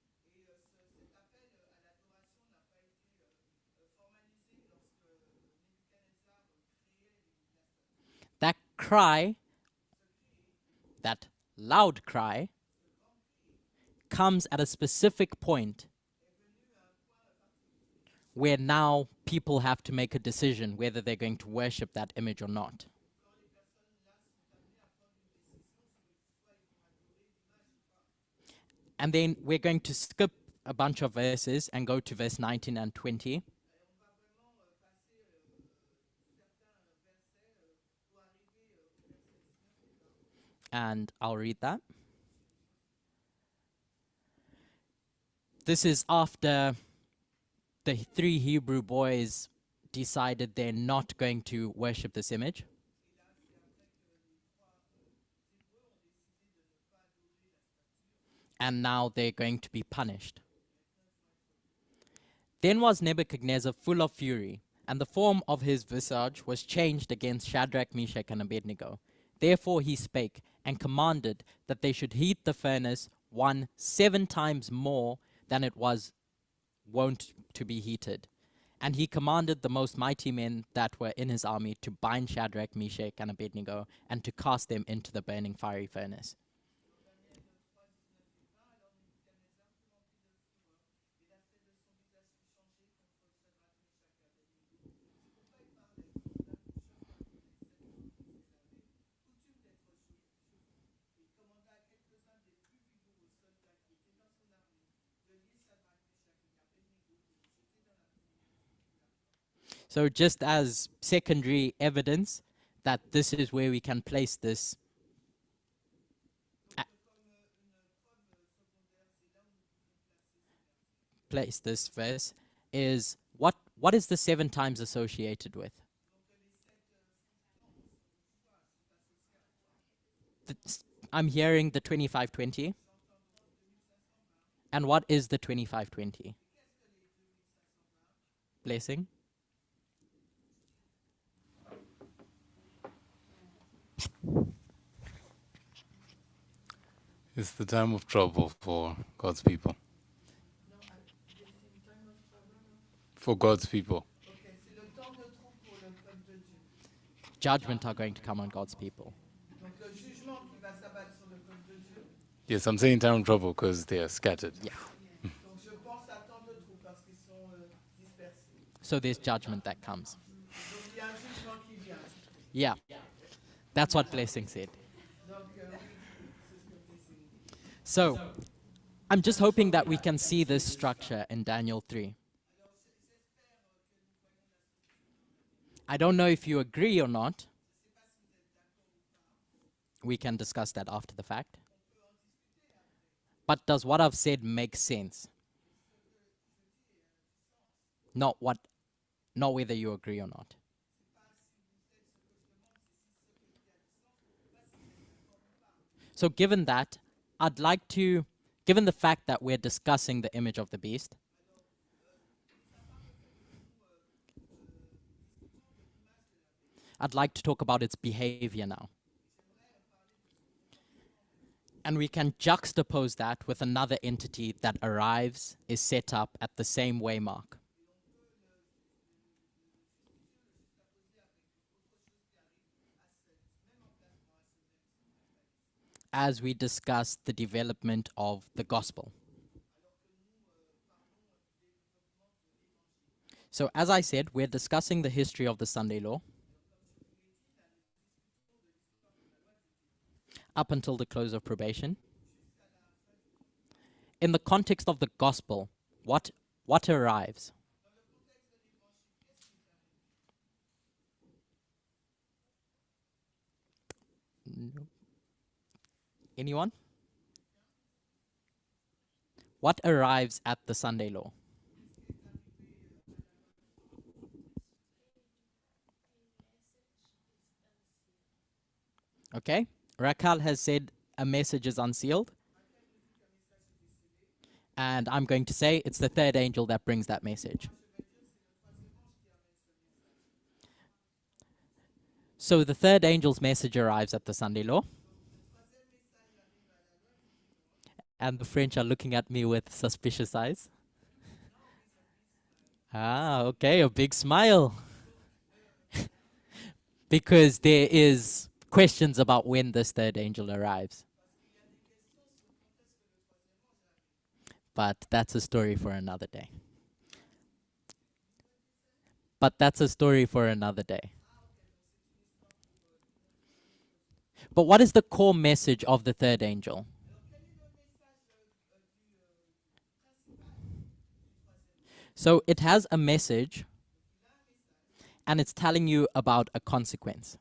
That cry, that loud cry, comes at a specific point where now people have to make a decision whether they're going to worship that image or not. And then we're going to skip a bunch of verses and go to verse 19 and 20. And I'll read that. This is after the 3 Hebrew boys decided they're not going to worship this image. And now they're going to be punished. Then was Nebuchadnezzar full of fury, and the form of his visage was changed against Shadrach, Meshach, and Abednego. Therefore he spake, and commanded that they should heat the furnace 7 times more than it was wont to be heated. And he commanded the most mighty men that were in his army to bind Shadrach, Meshach, and Abednego, and to cast them into the burning fiery furnace. So just as secondary evidence that this is where we can place this. place this verse is what is the 7 times associated with? I'm hearing the 25-20. And what is the 25-20? Blessing? It's the time of trouble for God's people. For God's people. Ok, c'est le temps de trouble pour le peuple de Dieu. Judgment are going to come on God's people. Donc le jugement qui va s'abattre sur le peuple de Dieu. Yes, I'm saying time of trouble because they are scattered. Yeah. Donc je pense à temps de trouble parce qu'ils sont dispersés. So there's judgment that comes. Donc il y a un jugement qui vient. Yeah. That's what Blessing said. Donc oui, c'est ce que Blessing dit. So I'm just hoping that we can see this structure in Daniel 3. I don't know if you agree or not. We can discuss that after the fact. But does what I've said make sense? Not whether you agree or not. So given that, I'd like to, given the fact that we're discussing the image of the beast, I'd like to talk about its behavior now. And we can juxtapose that with another entity that arrives, is set up at the same waymark. As we discuss the development of the gospel. So as I said, we're discussing the history of the Sunday law up until the close of probation. In the context of the gospel, what arrives? Anyone? What arrives at the Sunday law? Okay, Raquel has said a message is unsealed. And I'm going to say it's the third angel that brings that message. So the third angel's message arrives at the Sunday law. And the French are looking at me with suspicious eyes. Ah, okay, a big smile. Because there is questions about when this third angel arrives. But that's a story for another day. But what is the core message of the third angel? So it has a message, and it's telling you about a consequence.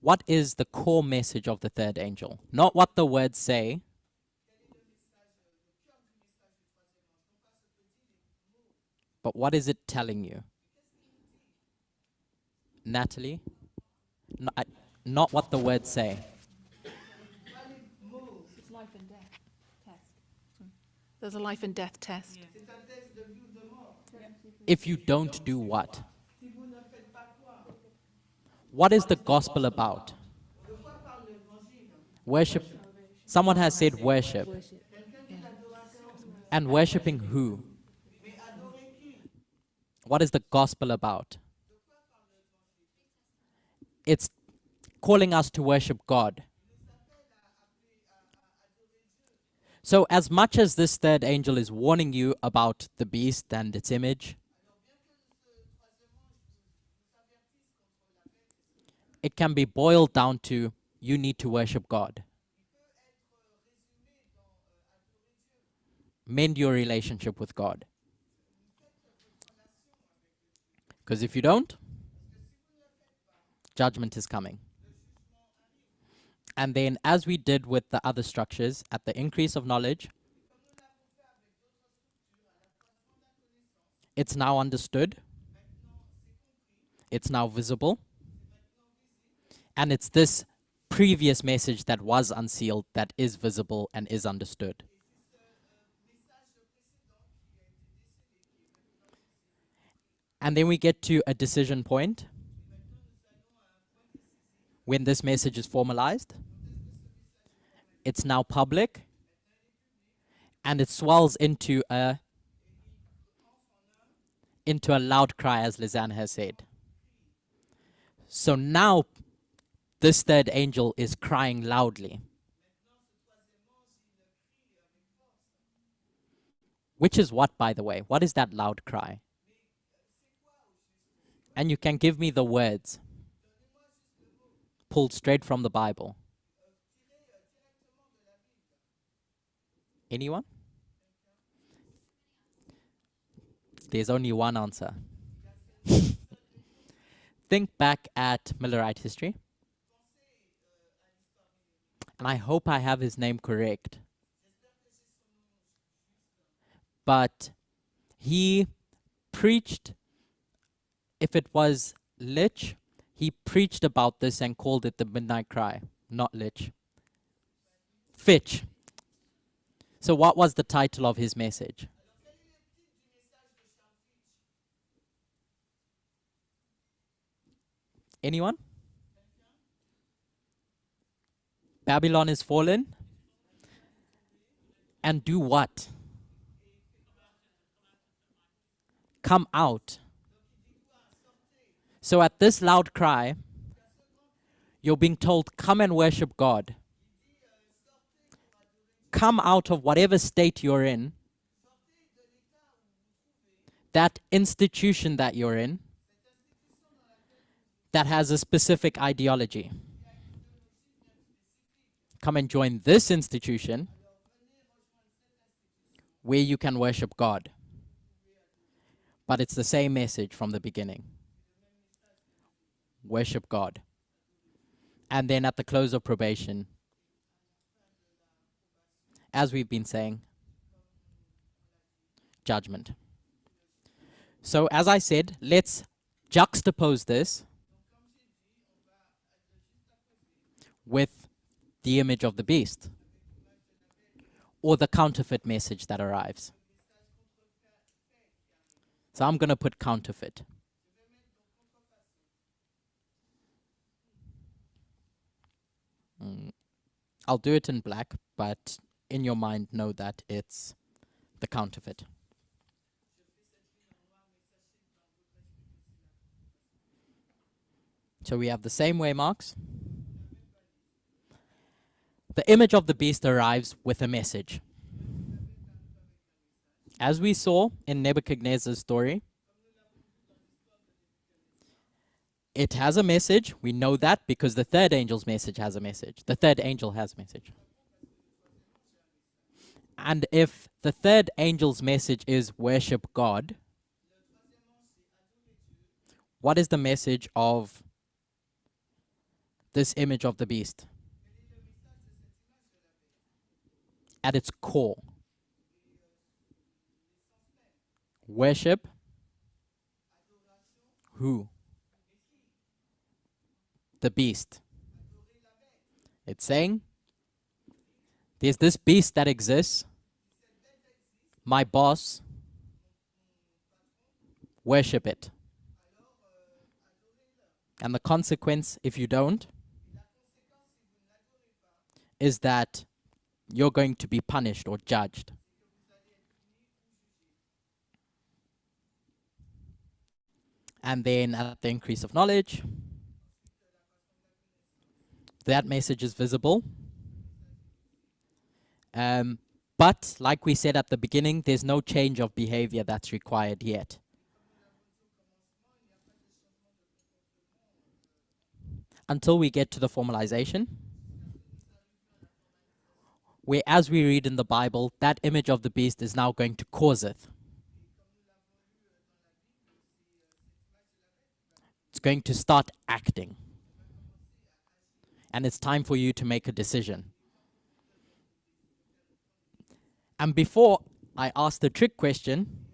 What is the core message of the third angel? Not what the words say. But what is it telling you? Natalie? Not what the words say. It's life and death test. There's a life and death test. C'est un test de vie ou de mort. If you don't do what? What is the gospel about? Worship. Someone has said worship. And worshiping who? What is the gospel about? It's calling us to worship God. So as much as this third angel is warning you about the beast and its image, it can be boiled down to you need to worship God. Mend your relationship with God. Because if you don't, judgment is coming. And then, as we did with the other structures, at the increase of knowledge, It's now understood. It's now visible. And it's this previous message that was unsealed that is visible and is understood. And then we get to a decision point when this message is formalized. It's now public, and it swells into a loud cry, as Lizanne has said. So now this third angel is crying loudly. Which is what, by the way? What is that loud cry? And you can give me the words pulled straight from the Bible. Anyone? There's only one answer. Think back at Millerite history. And I hope I have his name correct. But he preached, if it was Lich, he preached about this and called it the midnight cry. Not Lich. Fitch. So what was the title of his message? Anyone? Babylon is fallen. And do what? Come out. So at this loud cry, you're being told, come and worship God. Come out of whatever state you're in, that institution that you're in, that has a specific ideology. Come and join this institution where you can worship God. But it's the same message from the beginning. Worship God. And then at the close of probation, as we've been saying, judgment. So as I said, let's juxtapose this with the image of the beast, or the counterfeit message that arrives. So I'm going to put counterfeit. I'll do it in black, but in your mind know that it's the counterfeit. So we have the same way marks. The image of the beast arrives with a message. As we saw in Nebuchadnezzar's story, it has a message. We know that because the third angel's message has a message. The third angel has a message. And if the third angel's message is worship God, what is the message of this image of the beast? At its core, worship who? The beast. It's saying there's this beast that exists, my boss, worship it. And the consequence, if you don't, is that you're going to be punished or judged. And then at the increase of knowledge, that message is visible. But like we said at the beginning, there's no change of behavior that's required yet. Until we get to the formalization, where as we read in the Bible, that image of the beast is now going to cause it. It's going to start acting. And it's time for you to make a decision. And before I ask the trick question,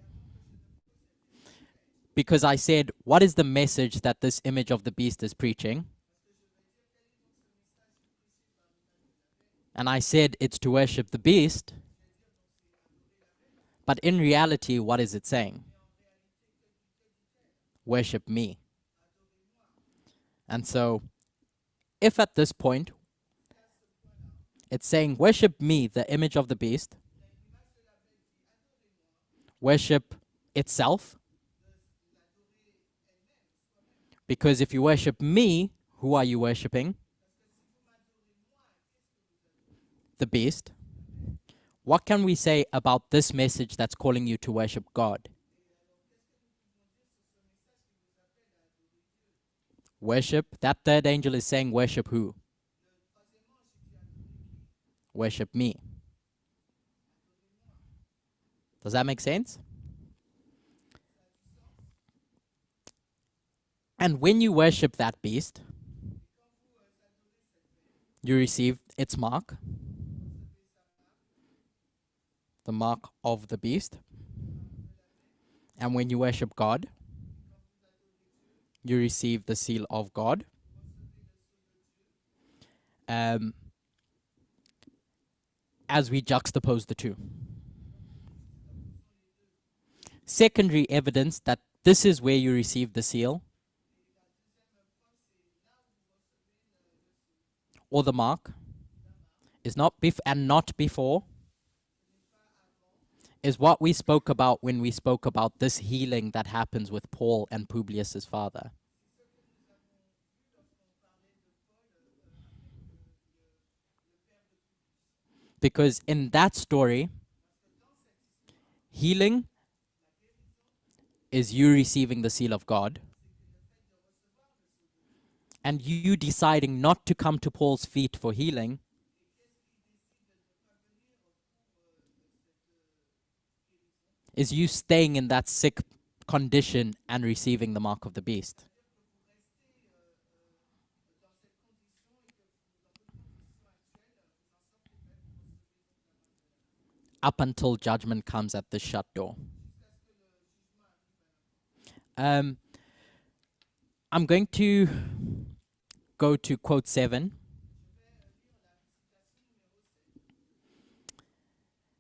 because I said, what is the message that this image of the beast is preaching? And I said it's to worship the beast, but in reality, what is it saying? Worship me. And so, if at this point, it's saying, worship me, the image of the beast, worship itself, because if you worship me, who are you worshiping? The beast. What can we say about this message that's calling you to worship God? Worship. That third angel is saying, worship who? Worship me. Does that make sense? And when you worship that beast, you receive its mark, the mark of the beast. And when you worship God, you receive the seal of God. As we juxtapose the two. Secondary evidence that this is where you receive the seal or the mark is not not before, is what we spoke about when we spoke about this healing that happens with Paul and Publius's father. Because in that story, healing is you receiving the seal of God and you deciding not to come to Paul's feet for healing is you staying in that sick condition and receiving the mark of the beast. Up until judgment comes at the shut door. I'm going to go to quote 7,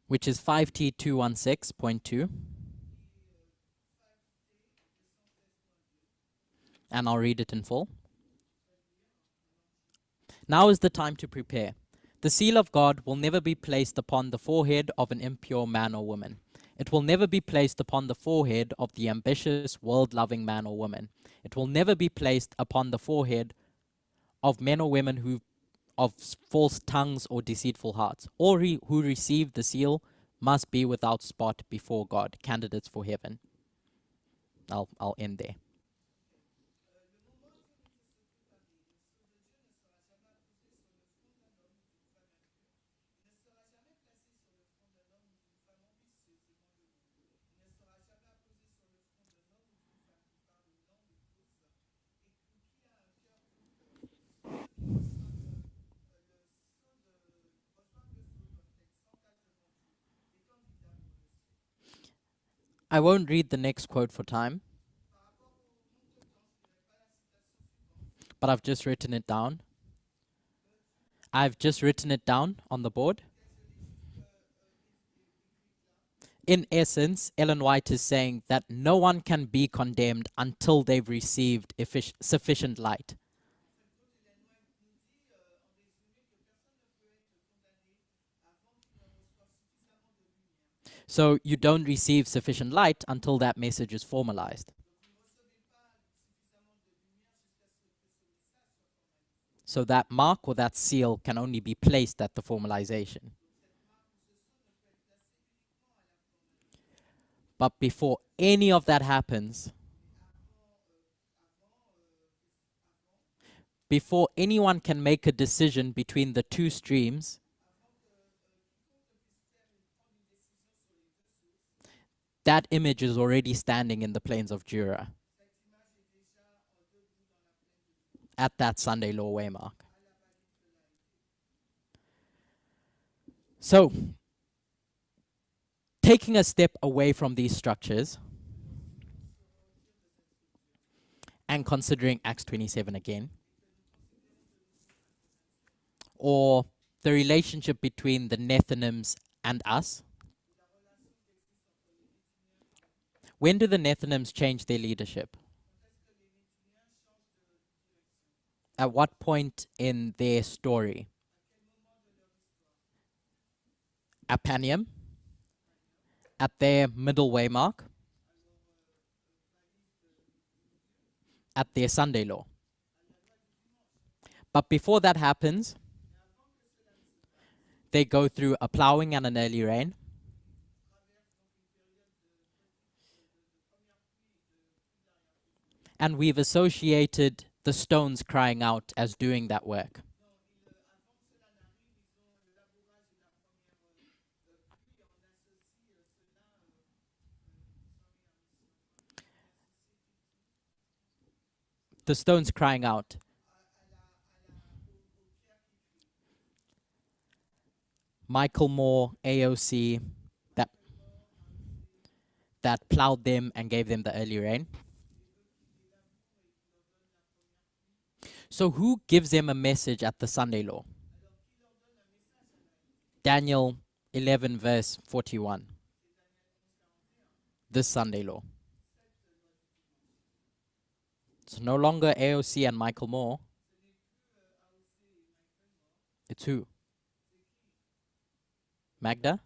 which is 5T216.2. And I'll read it in full. Now is the time to prepare. The seal of God will never be placed upon the forehead of an impure man or woman. It will never be placed upon the forehead of the ambitious, world-loving man or woman. It will never be placed upon the forehead of men or women who of false tongues or deceitful hearts. All who receive the seal must be without spot before God, candidates for heaven. I'll end there. I won't read the next quote for time, but I've just written it down. I've just written it down on the board. In essence, Ellen White is saying that no one can be condemned until they've received sufficient light. So you don't receive sufficient light until that message is formalized. So that mark or that seal can only be placed at the formalization. But before any of that happens, before anyone can make a decision between the two streams, that image is already standing in the plains of Jura at that Sunday law waymark. So, taking a step away from these structures, and considering Acts 27 again, or the relationship between the Nethinims and us. When do the Nethinims change their leadership? At what point in their story? At Panium? At their middle way mark? At their Sunday law? But before that happens, they go through a plowing and an early rain. And we've associated the stones crying out as doing that work. The stones crying out. Michael Moore, AOC, that plowed them and gave them the early rain. So who gives them a message at the Sunday law? Daniel 11 verse 41. This Sunday law. It's no longer AOC and Michael Moore. It's who? Magda?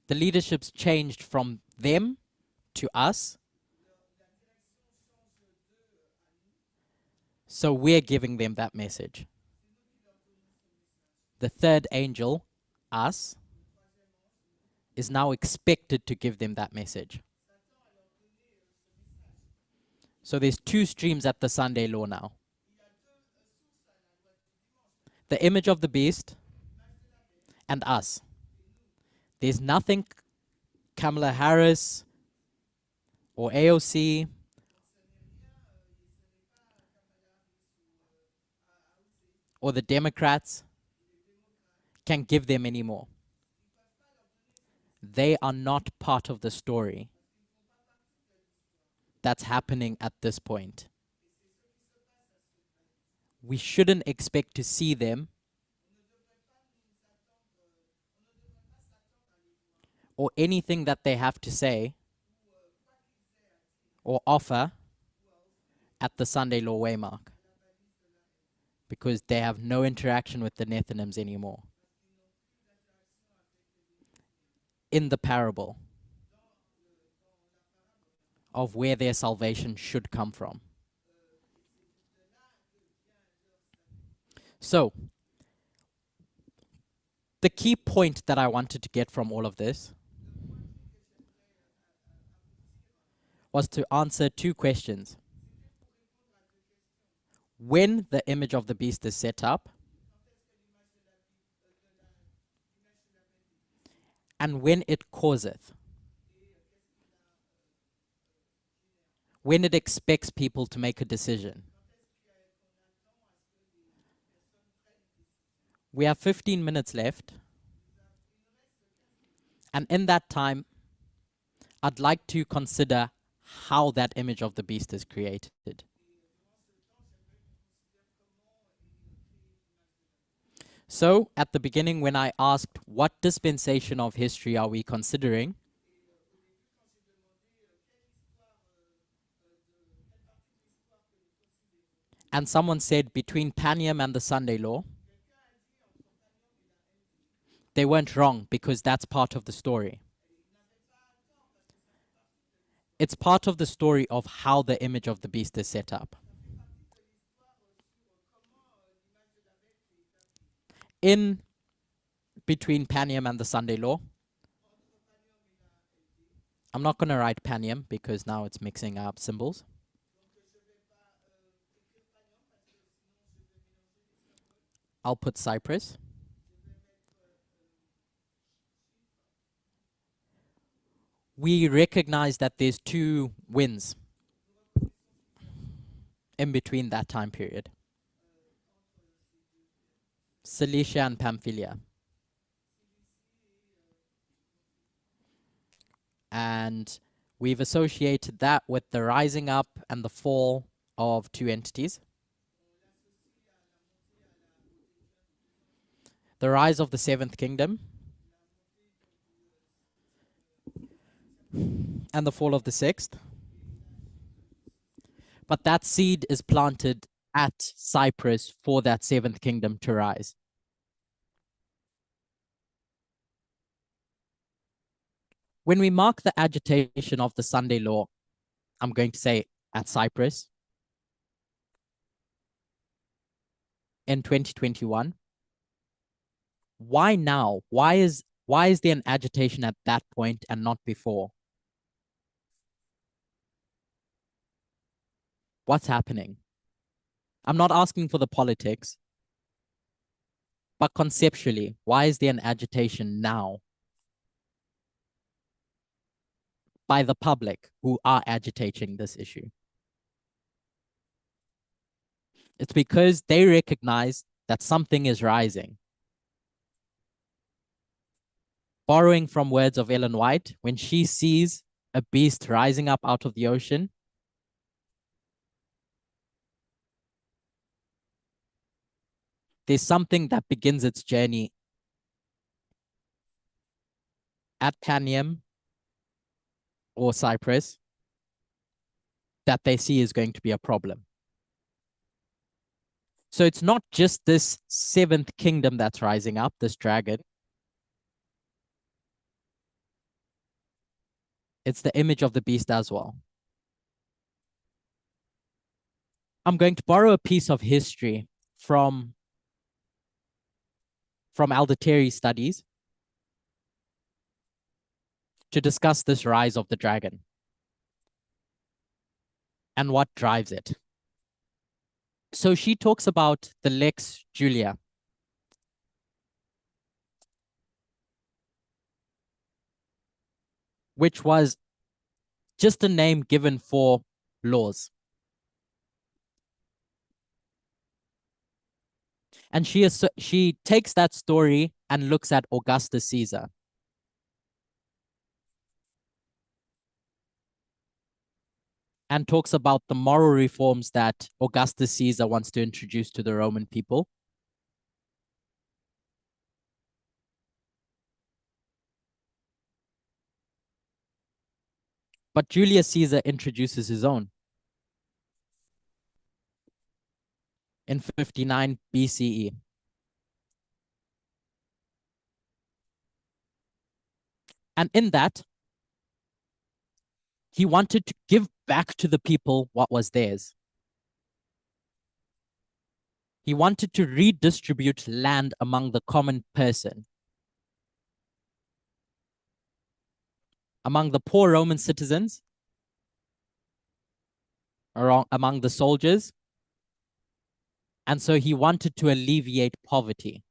The leadership's changed from them to us. So we're giving them that message. The third angel, us, is now expected to give them that message. So there's two streams at the Sunday law now. The image of the beast and us. There's nothing Kamala Harris or AOC or the Democrats can give them anymore. They are not part of the story that's happening at this point. We shouldn't expect to see them or anything that they have to say or offer at the Sunday law waymark, because they have no interaction with the Nethinims anymore. In the parable of where their salvation should come from. So, the key point that I wanted to get from all of this was to answer two questions. When the image of the beast is set up, and when it causeth. When it expects people to make a decision. We have 15 minutes left. And in that time, I'd like to consider how that image of the beast is created. So, at the beginning, when I asked what dispensation of history are we considering, and someone said between Panium and the Sunday law, they weren't wrong because that's part of the story. It's part of the story of how the image of the beast is set up. In between Panium and the Sunday law, I'm not going to write Panium because now it's mixing up symbols. I'll put Cyprus. We recognize that there's two winds in between that time period. Cilicia and Pamphylia. And we've associated that with the rising up and the fall of two entities. The rise of the seventh kingdom and the fall of the sixth. But that seed is planted at Cyprus for that seventh kingdom to rise. When we mark the agitation of the Sunday law, I'm going to say at Cyprus in 2021, why now? Why is there an agitation at that point and not before? What's happening? I'm not asking for the politics, but conceptually, why is there an agitation now by the public who are agitating this issue? It's because they recognize that something is rising. Borrowing from words of Ellen White, when she sees a beast rising up out of the ocean, there's something that begins its journey at Panium or Cyprus that they see is going to be a problem. So it's not just this seventh kingdom that's rising up, this dragon. It's the image of the beast as well. I'm going to borrow a piece of history from Alderteri's studies to discuss this rise of the dragon and what drives it. So she talks about the Lex Julia. Which was just a name given for laws. And she takes that story and looks at Augustus Caesar. And talks about the moral reforms that Augustus Caesar wants to introduce to the Roman people. But Julius Caesar introduces his own. In 59 BCE. And in that, he wanted to give back to the people what was theirs. He wanted to redistribute land among the common person. Among the poor Roman citizens, among the soldiers. And so he wanted to alleviate poverty.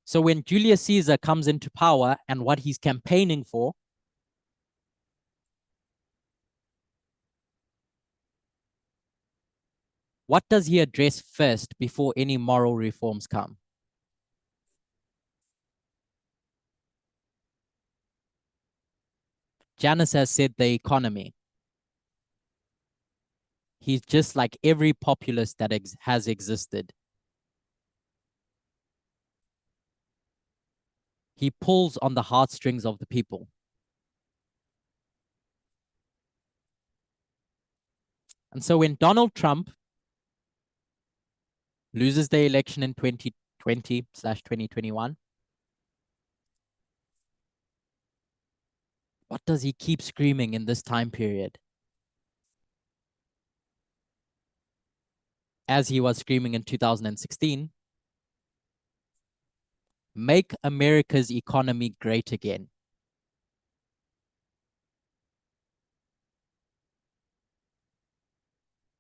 So when Julius Caesar comes into power and what he's campaigning for, what does he address first before any moral reforms come? Janice has said the economy. He's just like every populace that has existed. He pulls on the heartstrings of the people. And so when Donald Trump loses the election in 2020/2021, what does he keep screaming in this time period? As he was screaming in 2016, make America's economy great again.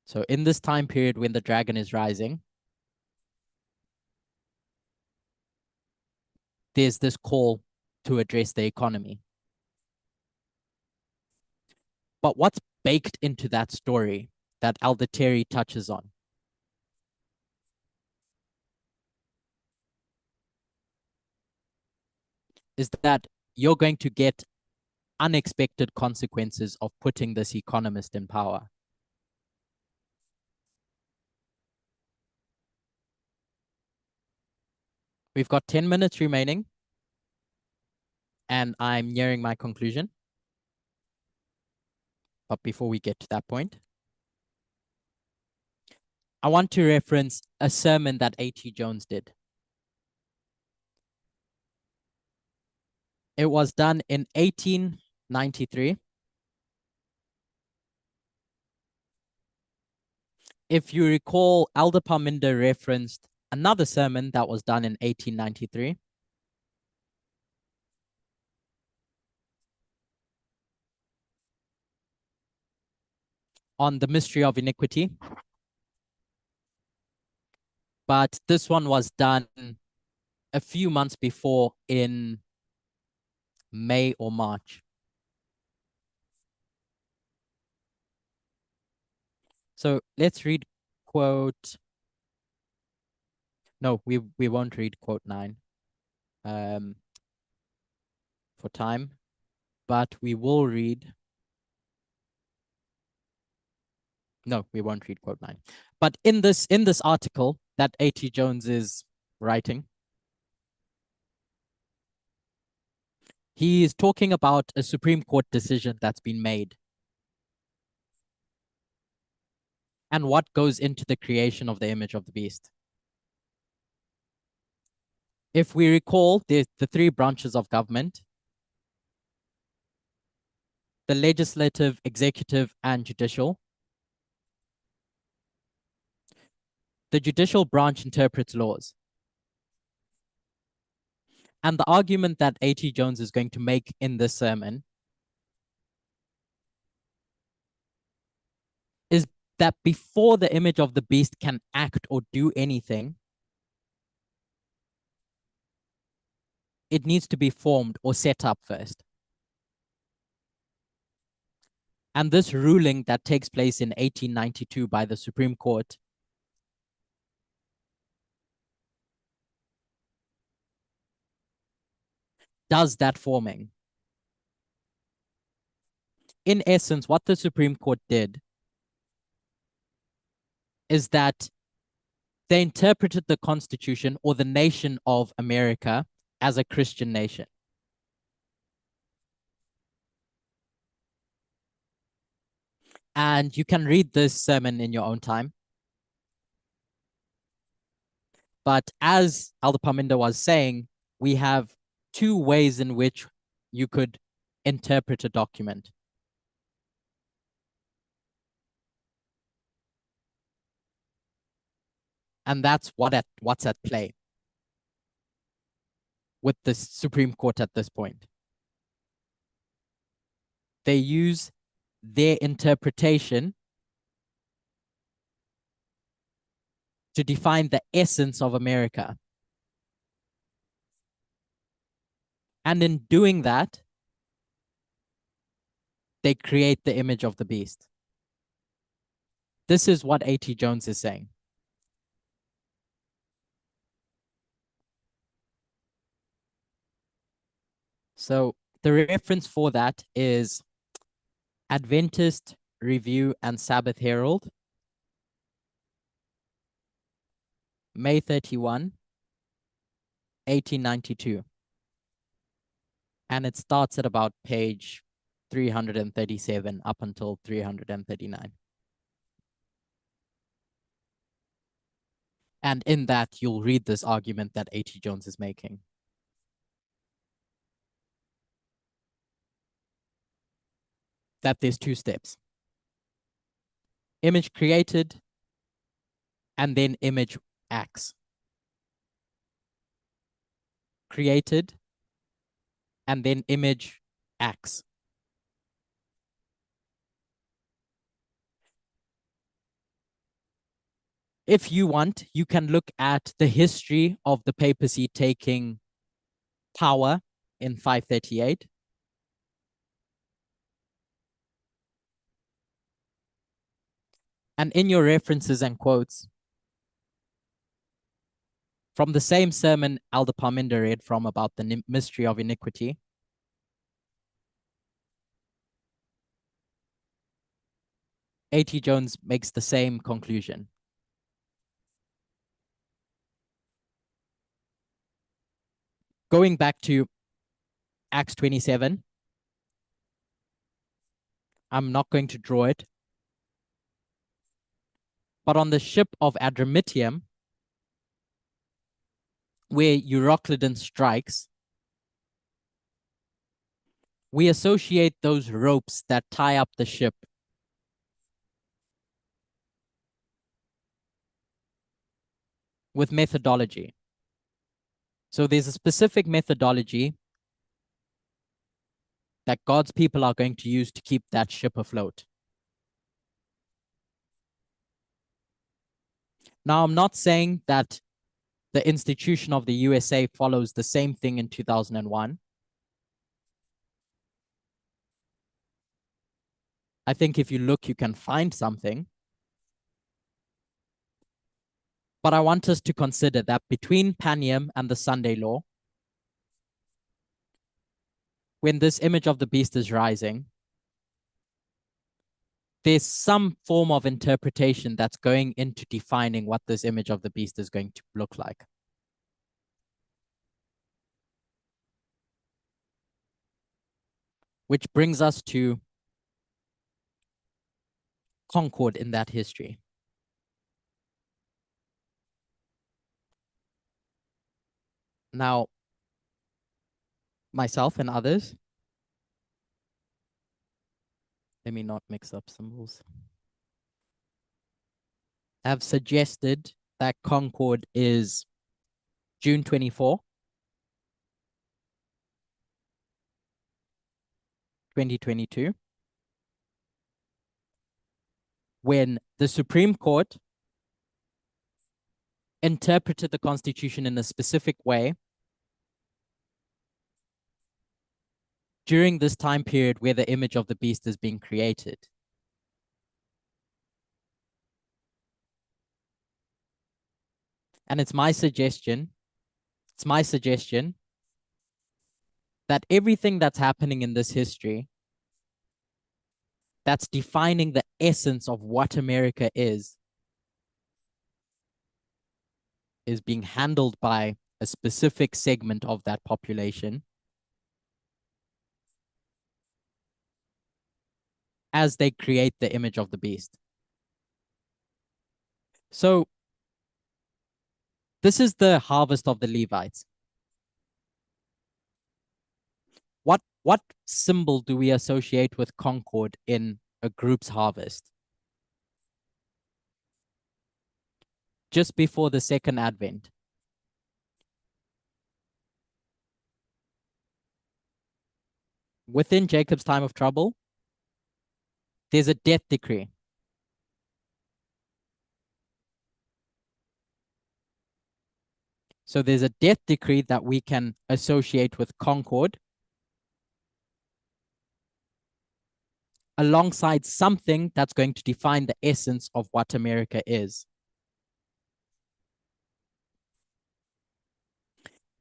So in this time period when the dragon is rising, there's this call to address the economy. But what's baked into that story that Alderteri touches on? is that you're going to get unexpected consequences of putting this economist in power. We've got 10 minutes remaining, and I'm nearing my conclusion. But before we get to that point, I want to reference a sermon that A.T. Jones did. It was done in 1893. If you recall, Elder Parminder referenced another sermon that was done in 1893. On the mystery of iniquity. But this one was done a few months before in May or March. So let's read quote. No, we won't read quote 9 for time, but we will read. No, we won't read quote 9. But in this article that A.T. Jones is writing, he is talking about a Supreme Court decision that's been made and what goes into the creation of the image of the beast. If we recall, there's the 3 branches of government: the legislative, executive, and judicial. The judicial branch interprets laws. And the argument that A.T. Jones is going to make in this sermon is that before the image of the beast can act or do anything, it needs to be formed or set up first. And this ruling that takes place in 1892 by the Supreme Court does that forming. In essence, what the Supreme Court did is that they interpreted the Constitution or the nation of America as a Christian nation. And you can read this sermon in your own time. But as Elder Parminder was saying, we have 2 ways in which you could interpret a document. And that's what's at play with the Supreme Court at this point. They use their interpretation to define the essence of America. And in doing that, they create the image of the beast. This is what A.T. Jones is saying. So the reference for that is Adventist Review and Sabbath Herald, May 31, 1892. And it starts at about page 337 up until 339. And in that, you'll read this argument that A.T. Jones is making. That there's 2 steps. Image created, and then image acts. Created, and then image acts. If you want, you can look at the history of the papacy taking power in 538. And in your references and quotes, From the same sermon Elder Parminder read from about the mystery of iniquity, A.T. Jones makes the same conclusion. Going back to Acts 27, I'm not going to draw it, but on the ship of Adramyttium, where Euroclydon strikes, we associate those ropes that tie up the ship with methodology. So there's a specific methodology that God's people are going to use to keep that ship afloat. Now, I'm not saying that the institution of the USA follows the same thing in 2001. I think if you look, you can find something. But I want us to consider that between Panium and the Sunday law, when this image of the beast is rising, there's some form of interpretation that's going into defining what this image of the beast is going to look like. Which brings us to Concord in that history. Now, myself and others, let me not mix up symbols, have suggested that Concord is June 24, 2022, when the Supreme Court interpreted the Constitution in a specific way during this time period where the image of the beast is being created. And it's my suggestion that everything that's happening in this history that's defining the essence of what America is being handled by a specific segment of that population as they create the image of the beast. So this is the harvest of the Levites. What symbol do we associate with Concord in a group's harvest? Just before the second advent. Within Jacob's time of trouble, there's a death decree. So there's a death decree that we can associate with Concord alongside something that's going to define the essence of what America is.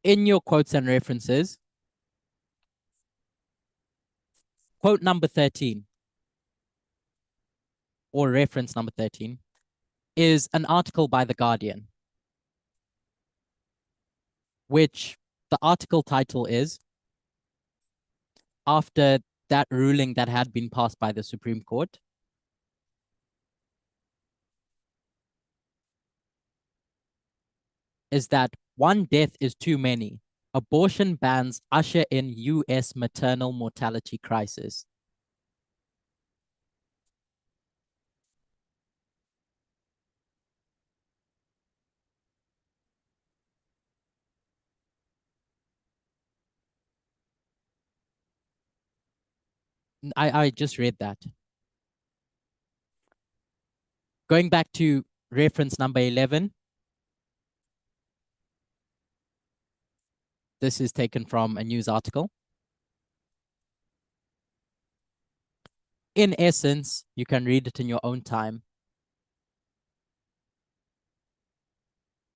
In your quotes and references, quote number 13, or reference number 13, is an article by The Guardian, which the article title is, after that ruling that had been passed by the Supreme Court, is that one death is too many. Abortion bans usher in US maternal mortality crisis. I just read that. Going back to reference number 11. This is taken from a news article. In essence, you can read it in your own time.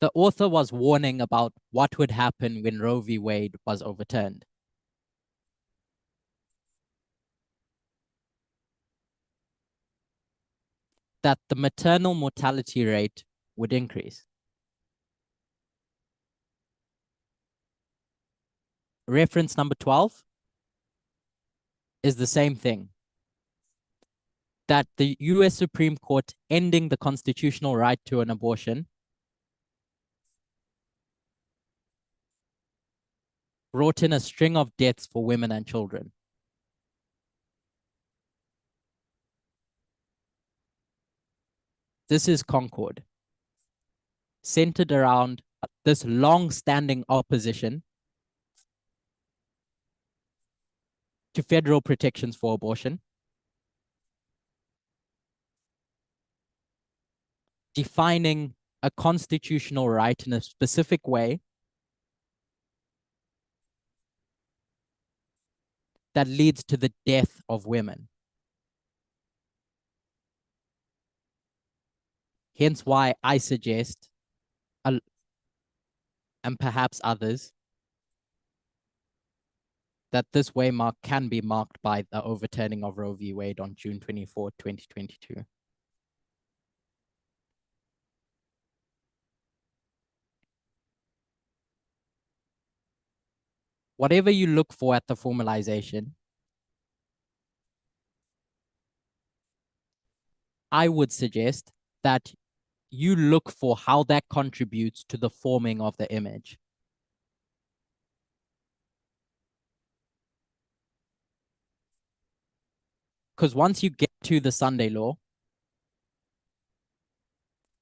The author was warning about what would happen when Roe v. Wade was overturned. That the maternal mortality rate would increase. Reference number 12 is the same thing. That the US Supreme Court ending the constitutional right to an abortion brought in a string of deaths for women and children. This is Concord, centered around this long-standing opposition to federal protections for abortion, defining a constitutional right in a specific way that leads to the death of women. Hence why I suggest, and perhaps others, that this waymark can be marked by the overturning of Roe v. Wade on June 24, 2022. Whatever you look for at the formalization, I would suggest that you look for how that contributes to the forming of the image. Because once you get to the Sunday law,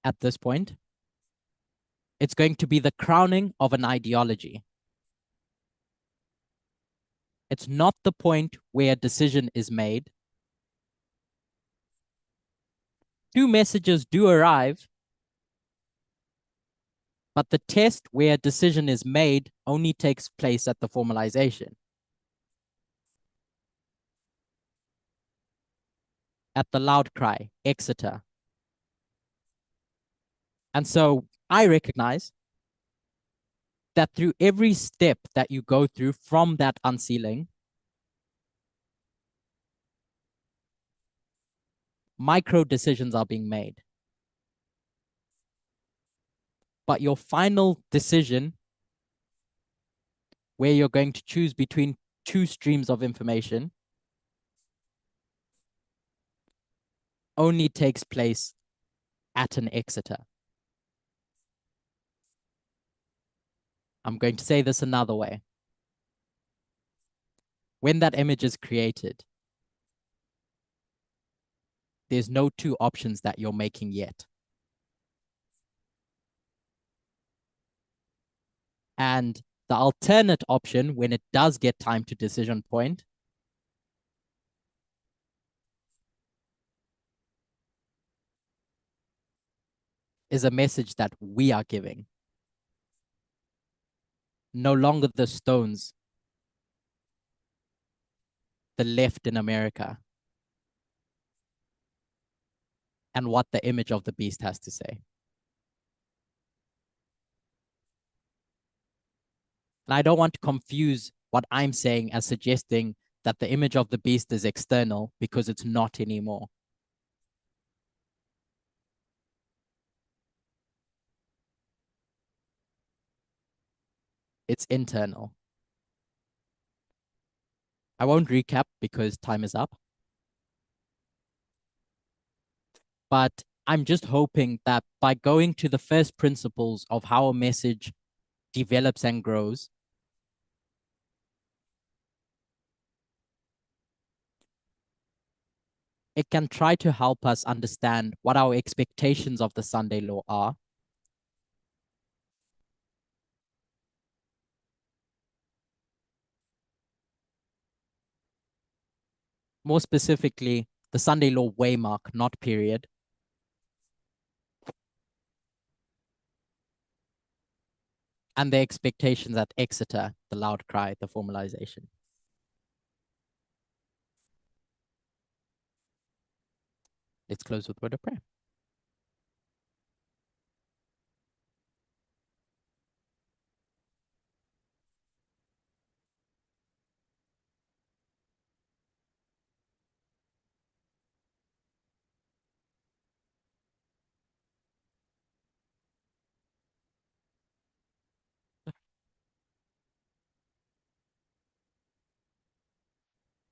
at this point, it's going to be the crowning of an ideology. It's not the point where a decision is made. Two messages do arrive, but the test where a decision is made only takes place at the formalization. At the loud cry, Exeter. And so I recognize that through every step that you go through from that unsealing, micro decisions are being made. But your final decision, where you're going to choose between two streams of information, only takes place at an Exeter. I'm going to say this another way. When that image is created, there's no two options that you're making yet. And the alternate option, when it does get time to decision point, is a message that we are giving. No longer the stones, the left in America, and what the image of the beast has to say. And I don't want to confuse what I'm saying as suggesting that the image of the beast is external, because it's not anymore. It's internal. I won't recap because time is up. But I'm just hoping that by going to the first principles of how a message develops and grows, it can try to help us understand what our expectations of the Sunday law are. More specifically, the Sunday law waymark, not period. And the expectations at Exeter, the loud cry, the formalization. Let's close with word of prayer.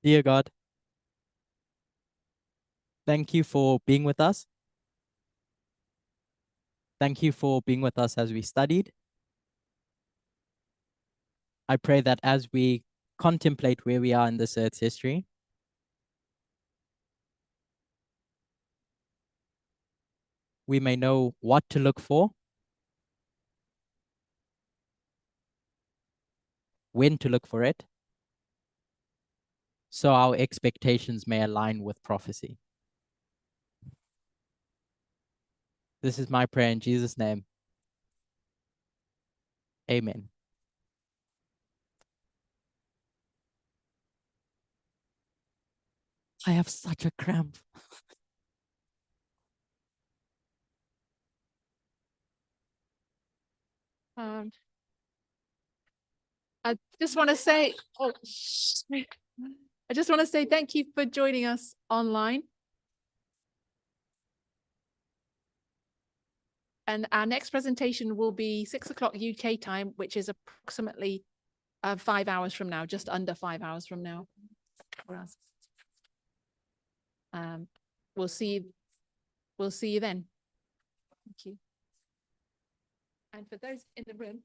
Dear God, thank you for being with us. Thank you for being with us as we studied. I pray that as we contemplate where we are in this earth's history, we may know what to look for, when to look for it, so our expectations may align with prophecy. This is my prayer in Jesus' name. Amen. I have such a cramp. I just want to say, I just want to say thank you for joining us online. And our next presentation will be 6 o'clock UK time, which is approximately 5 hours from now, just under 5 hours from now. We'll see you then. Thank you. And for those in the room,